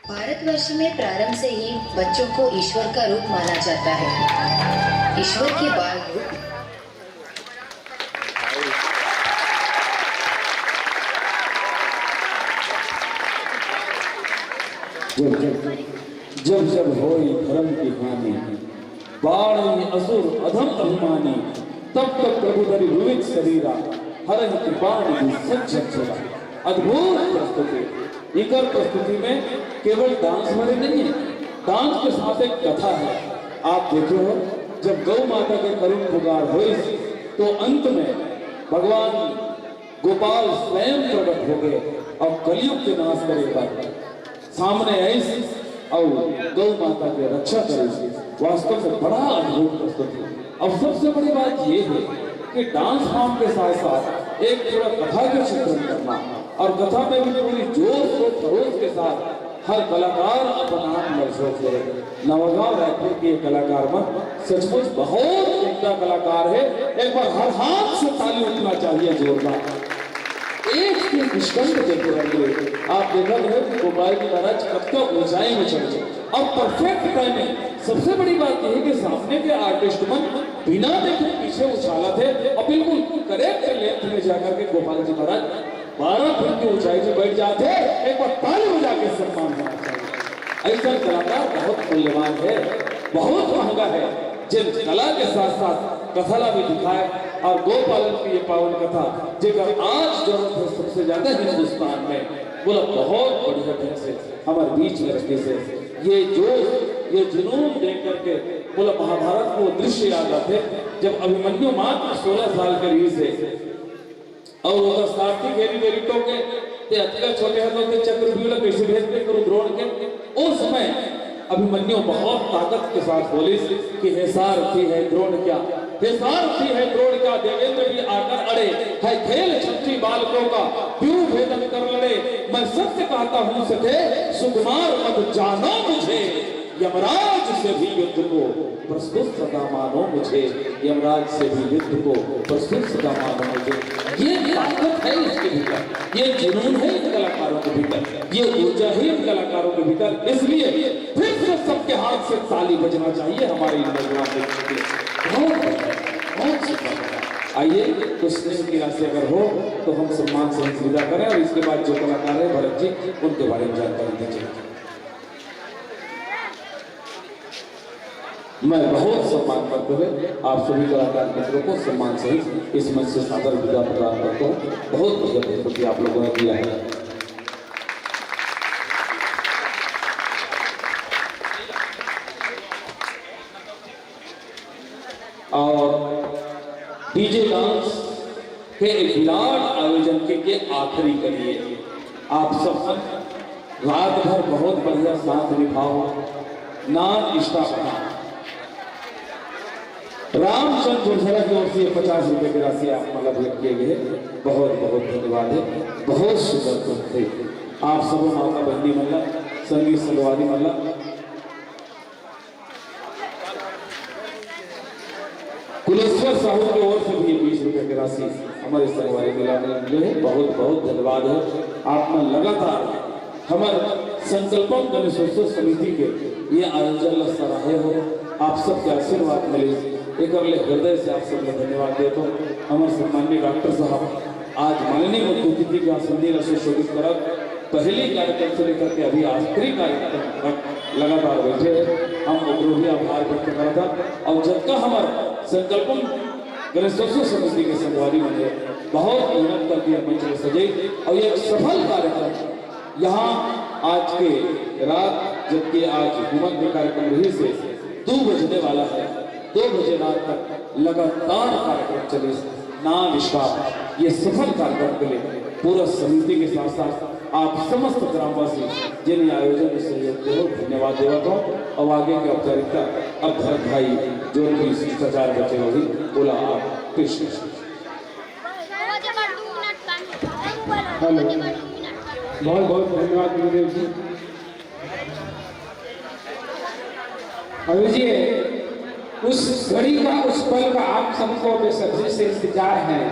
भारतवर्ष में प्रारंभ से ही बच्चों को ईश्वर का रूप माना जाता है। ईश्वर के बाल रूप जब जब होई धर्म की हानि, बाढ़ असुर अधम अभिमानी, तब तक प्रभु धरि विविध शरीरा, हर कृपाण सच चला। अद्भुत प्रस्तुति। इकर प्रस्तुति में केवल डांस भरे नहीं है, डांस के साथ एक कथा है। आप देखे हो, जब गौ माता के करुण पुकार हुई तो अंत में भगवान गोपाल स्वयं प्रकट हो गए और कलयुग के नाश करेगा, सामने ऐसी और गौ माता की रक्षा करेगी। वास्तव में बड़ा अद्भुत प्रस्तुति। अब सबसे बड़ी बात यह है कि डांस फॉर्म के साथ साथ एक पूरा कथा का चित्रण करना, और कथा में भी पूरी जोश और खरोश के साथ हर कलाकार अपना नाम महसूस करे। नवगांव रायपुर के कलाकार में सचमुच बहुत उम्दा कलाकार है। एक बार हर हाथ से ताली उठना चाहिए जोरदार। एक के निष्कंठ देते रहिए। आप देखा है गोपाल जी महाराज कब तक ऊंचाई में चढ़े और परफेक्ट टाइमिंग। सबसे बड़ी बात यह है कि सामने के आर्टिस्ट मन बिना देखे पीछे उछाला थे और बिल्कुल करेक्ट लेंथ में जाकर के गोपाल जी महाराज 12 फुट की ऊंचाई से बैठ जाते। एक बार ताली बजा के सम्मान होना चाहिए। ऐसा कलाकार बहुत मूल्यवान है, बहुत महंगा है, जिन कला के साथ साथ कथला भी दिखाए। और गोपालन की ये पावन कथा जेकर आज जरूरत है सबसे ज्यादा हिंदुस्तान में, बोला बहुत बढ़िया ढंग से हमारे बीच में रखने से ये जोश ये जुनून देख करके बोला महाभारत को दृश्य याद आते जब अभिमन्यु मात्र 16 साल के लिए से और वो सारथी घेरी घेरी टोके ते अतिका छोटे हाथों के चक्रव्यूह कैसे भेजते करो द्रोण के। उस समय अभिमन्यु बहुत ताकत के साथ बोली कि हे सारथी है द्रोण क्या, हे सारथी है द्रोण क्या, देवेंद्र भी आकर अड़े है खेल छत्री बालकों का, क्यों भेदन कर लड़े, मैं सत्य कहता हूं सके सुकुमार मत जानो मुझे, यमराज से भी युद्ध को प्रस्तुत सदा मानो मुझे, यमराज से भी युद्ध को प्रस्तुत सदा मानो मुझे। ये ताकत है इसके भीतर, ये जुनून है इन कलाकारों के भीतर, ये ऊर्जा है इन कलाकारों के भीतर। इसलिए फिर से सबके हाथ से ताली बजना चाहिए हमारे इन नौजवान के लिए। बहुत आइए कुछ स्नेह की राशि अगर हो तो हम सम्मान से विदा करें, और इसके बाद जो कलाकार है भरत जी उनके बारे में जानकारी दीजिए। मैं बहुत सम्मान करते हुए आप सभी कलाकार मित्रों को सम्मान सहित इस मंच से सादर विदा प्रदान करता हूँ। बहुत बहुत आप लोगों ने किया है। और डीजे डांस के एक विराट आयोजन के आखिरी करिए आप सब रात भर बहुत बढ़िया साथ निभाओ, नाम इष्टा रामचंद्र गुर्जरा की ओर से 50 रुपए की राशि आप मतलब किए गए, बहुत बहुत धन्यवाद है। बहुत सुंदर थे आप सब। माता बहनी मल्ला, संगीत सलवारी मल्ला, कुलेश्वर साहू की ओर से भी 20 रुपए की राशि हमारे सलवारी मेला में मिले हैं। बहुत बहुत धन्यवाद है। आपने लगातार हमारे संकल्पों गणेशोत्सव समिति के ये आयोजन सराहे हो, आप सबके आशीर्वाद मिले, एक हृदय से आप सबको धन्यवाद देता हूँ। हमारे सम्माननीय डॉक्टर साहब आज माननीय मुख्यमंत्री के आसंदी से शोभित कर पहले कार्यक्रम से लेकर के अभी आखिरी कार्यक्रम तक लगातार बैठे हैं। हम उनको भी आभार व्यक्त करा था। और जब का हमारा संकल्पम गणेशोत्सव समिति के संगवारी बने बहुत मेहनत करके मंच में सजे, और ये सफल कार्यक्रम यहाँ आज के रात, जबकि आज हुकूमत में कार्यक्रम रही से 2 बजने वाला है, 2 बजे रात तक लगातार कार्यक्रम चले नाम निष्ठा। ये सफल कार्यक्रम के लिए पूरा समिति के साथ साथ आप समस्त ग्रामवासी जिन आयोजन में सहयोग दे धन्यवाद देता हूँ। और आगे की औपचारिकता अब भरत भाई जो भी शिष्टाचार बचे होगी बोला आप कृष्ण। हेलो, बहुत बहुत धन्यवाद गुरुदेव जी। अभी जी उस घड़ी का, उस पल का आप सबको बेसब्री से इंतजार है,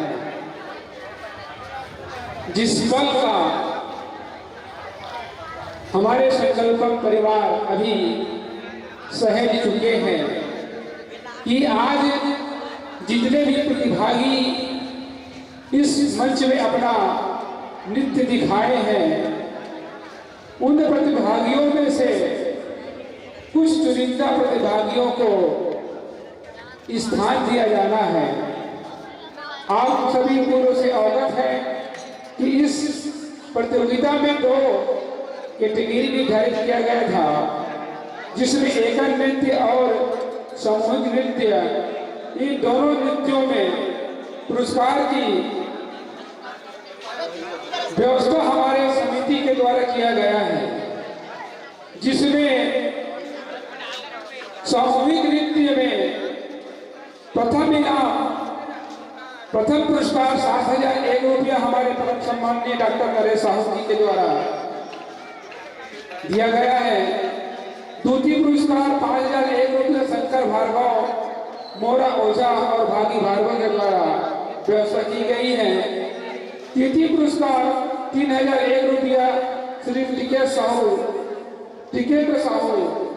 जिस पल का हमारे संकल्पम परिवार अभी सहज चुके हैं कि आज जितने भी प्रतिभागी इस मंच में अपना नृत्य दिखाए हैं, उन प्रतिभागियों में से कुछ चुनिंदा प्रतिभागियों को स्थान दिया जाना है। आप सभी पूर्व से अवगत है कि इस प्रतियोगिता में 2 कैटेगरी निर्धारित किया गया था, जिसमें एकल नृत्य और सामूहिक नृत्य, इन दोनों नृत्यों में पुरस्कार की व्यवस्था हमारे समिति के द्वारा किया गया है, जिसमें सामूहिक नृत्य में प्रथम पुरस्कार 7,001 रुपया हमारे परम सम्माननीय डॉक्टर नरेश साहू जी के द्वारा दिया गया है। द्वितीय पुरस्कार 5,001 रुपया शंकर भार्गव, मोरा ओझा और भागी भार्गव के द्वारा व्यवस्था की गई है। तृतीय पुरस्कार 3,001 रुपया श्री टिकेट साहू,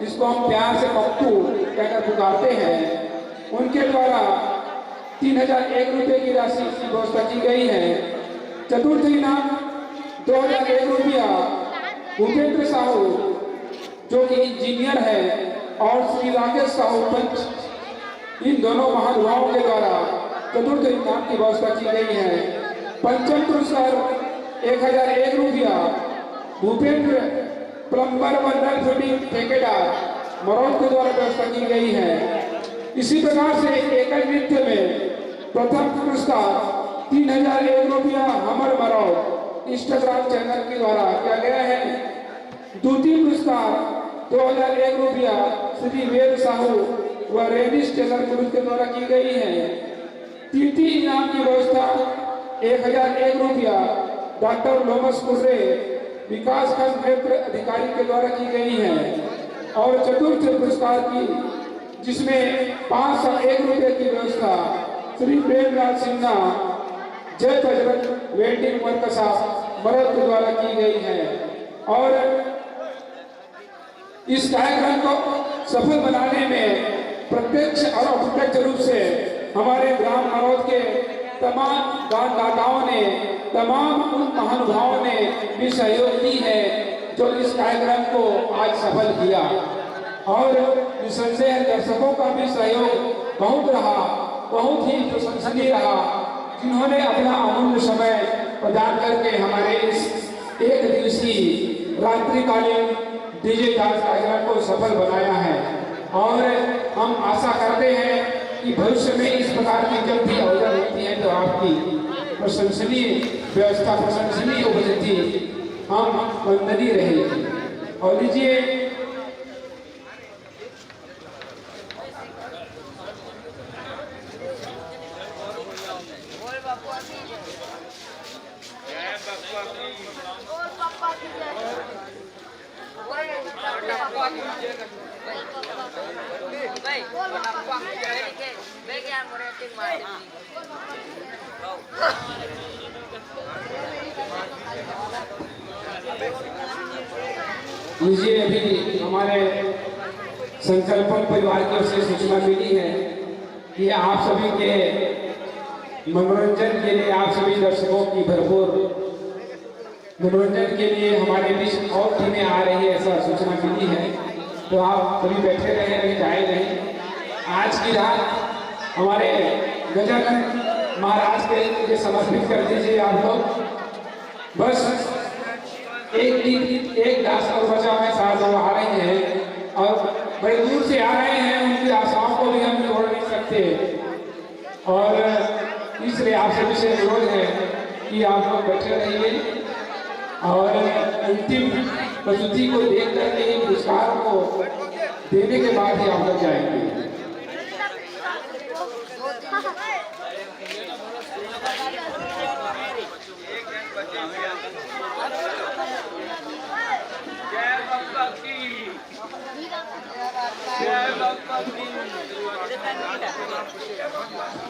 जिसको हम प्यार से पप्पू कहकर पुकारते हैं, उनके द्वारा 3,001 रुपये की राशि की व्यवस्था की गई है। चतुर्थ इनाम 2,001 रुपया भूपेंद्र साहू जो कि इंजीनियर है, और श्री राकेश साहू पंच, इन दोनों महानुभावों के द्वारा चतुर्थ इनाम की व्यवस्था की गई है। पंचम पुरस्कार 1,001 रुपया भूपेंद्र प्लम्बर मंडल फिटिंग ठेकेदार मरौद के द्वारा व्यवस्था की गई है। इसी प्रकार से एकल नृत्य में प्रथम पुरस्कार 3,001 रुपया हमर मरौद इंस्टाग्राम चैनल के द्वारा किया गया है। द्वितीय पुरस्कार 2,001 रुपया श्री वेद साहू व रेडिस टेलर ग्रुप के द्वारा की गई है। तृतीय इनाम की व्यवस्था 1,001 रुपया डॉक्टर लोमस कुर्रे विकास खंड क्षेत्र अधिकारी के द्वारा की गई है। और चतुर्थ पुरस्कार की, जिसमें 501 रुपये की व्यवस्था श्री प्रेमराज सिन्हा जय बजरंग वेंडिंग वर्कशा मरद द्वारा की गई है। और इस कार्यक्रम को सफल बनाने में प्रत्यक्ष और अप्रत्यक्ष रूप से हमारे ग्राम मरौद के तमाम दानदाताओं ने, तमाम उन महानुभावों ने भी सहयोग दी है जो इस कार्यक्रम को आज सफल किया। और निसंदेह दर्शकों का भी सहयोग बहुत रहा, बहुत ही प्रशंसनीय रहा, जिन्होंने अपना अमूल्य समय प्रदान करके हमारे इस एक दिवसीय रात्रिकालीन डीजे डांस कार्यक्रम को सफल बनाया है। और हम आशा करते हैं कि भविष्य में इस प्रकार की जब भी आयोजन होती है तो आपकी प्रशंसनीय व्यवस्था, प्रशंसनीय उपस्थिति हम वंदनीय रहेगी। और लीजिए लीजिए अभी हमारे संकल्पन परिवार की ओर से सूचना मिली है कि आप सभी के मनोरंजन के लिए, आप सभी दर्शकों की भरपूर मनोरंजन के लिए हमारे बीच और टीमें आ रही है, ऐसा सूचना मिली है। तो आप सभी बैठे रहे, अभी जाए नहीं। आज की रात हमारे गजानन महाराज के लिए समर्पित कर दीजिए आप लोग। बस एक दास और बचा में साथ लोग आ रहे हैं और बड़े दूर से आ रहे हैं, उनकी आशाओं को भी हम छोड़ नहीं सकते। और इसलिए आप सभी से अनुरोध है कि आप लोग बैठे रहिए और अंतिम प्रस्तुति को देख करके ही पुरस्कार को देने के बाद ही आप लोग जाएंगे।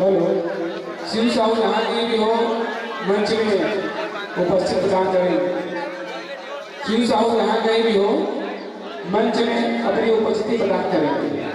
हेलो, शिव साहू जहाँ कहीं भी हो मंच में उपस्थित प्रदान करें। शिव साहू जहाँ कहीं भी हो मंच में अपनी उपस्थिति प्रदान करें।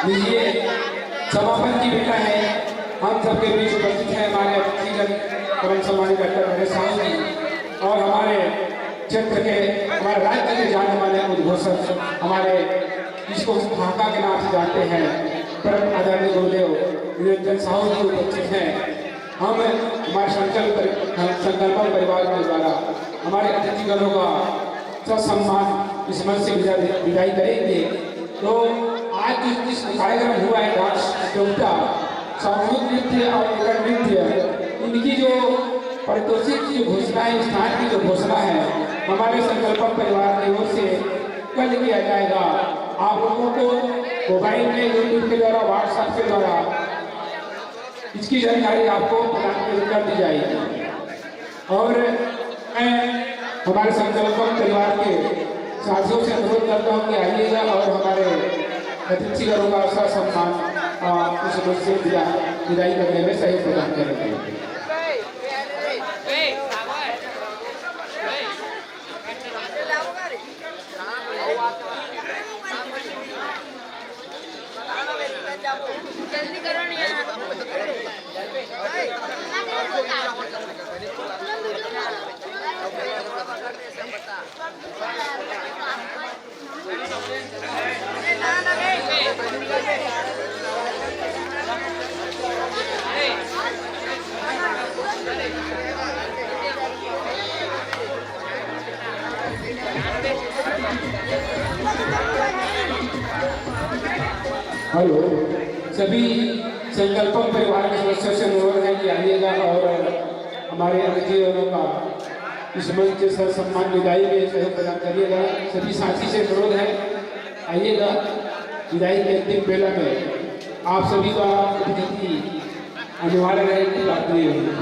लीजिए समापन की बेटा है, हम सबके बीच उपस्थित है हमारे अतिथिगण परम सम्मानित डॉक्टर महेश साहू जी और हमारे क्षेत्र के, हमारे राज्य के जाने वाले उद्घोषक, हमारे जिसको भाका के नाम से जानते हैं परम आदरणीय गुरुदेव निरंजन साहू जी उपस्थित हैं। हम हमारे संकल्पन परिवार के द्वारा हमारे अतिथिगणों का ससम्मान इस मंच से विदाई करेंगे। तो आज जिस कार्यक्रम हुआ है डांस प्रतियोगिता, सामूहिक नृत्य और एकल नृत्य, इनकी जो पारितोषिक की घोषणा है, स्थान की जो घोषणा है, हमारे संकल्पन परिवार की ओर से कल किया जाएगा। आप लोगों को मोबाइल में, यूट्यूब के द्वारा, व्हाट्सएप के द्वारा इसकी जानकारी आपको प्रदान कर दी जाएगी। और मैं हमारे संकल्पम परिवार के साथियों से अनुरोध करता हूँ कि आइएगा और हमारे अतिथिगणों का ससम्मान उस समझ से विदाई करने में सहयोग प्रदान करेंगे। हेलो, सभी संकल्पम परिवार के सदस्यों से अनुरोध है कि आइएगा और हमारे अतिथियों का इस मंच से सर सम्मान विदाई में सहयोग प्रदान करिएगा। सभी साथी से अनुरोध है, आइएगा। विदाई के अंतिम बेला में आप सभी का उपस्थिति अनिवार्य रहेगी, प्रार्थनीय होगी।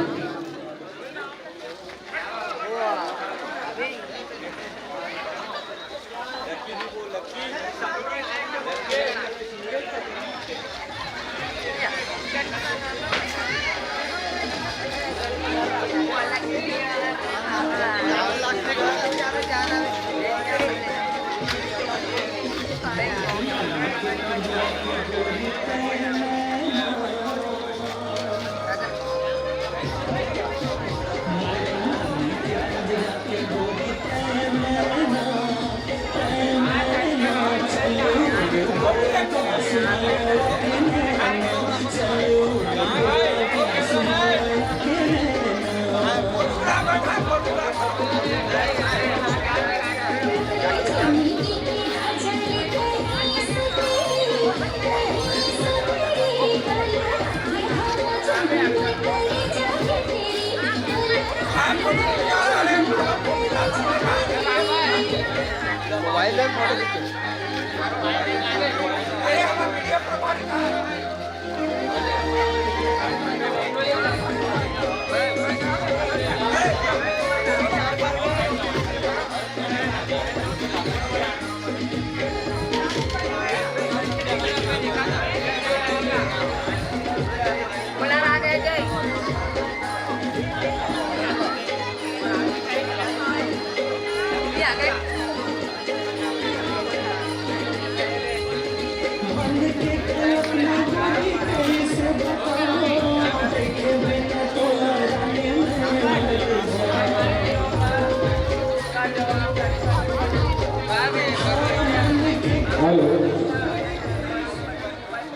हेलो,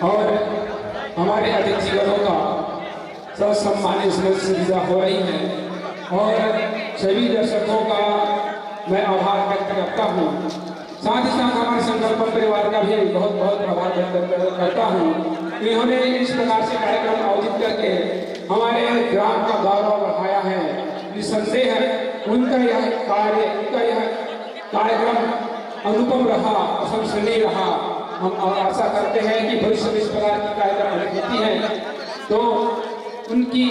और हमारे अतिथिगणों का ससम्मान इस मंच से विदा हो रही है और सभी दर्शकों का मैं आभार व्यक्त करता हूँ। साथ ही साथ हमारे संकल्प परिवार का भी बहुत बहुत आभार व्यक्त करता हूँ। इन्होंने इस प्रकार से कार्यक्रम आयोजित करके हमारे ग्राम का गौरव बढ़ाया है। निसंदेह है उनका यह कार्यक्रम अनुपम रहा, प्रशंसनीय रहा। हम और आशा करते हैं कि भविष्य में इस प्रकार की कार्यक्रम होती है तो उनकी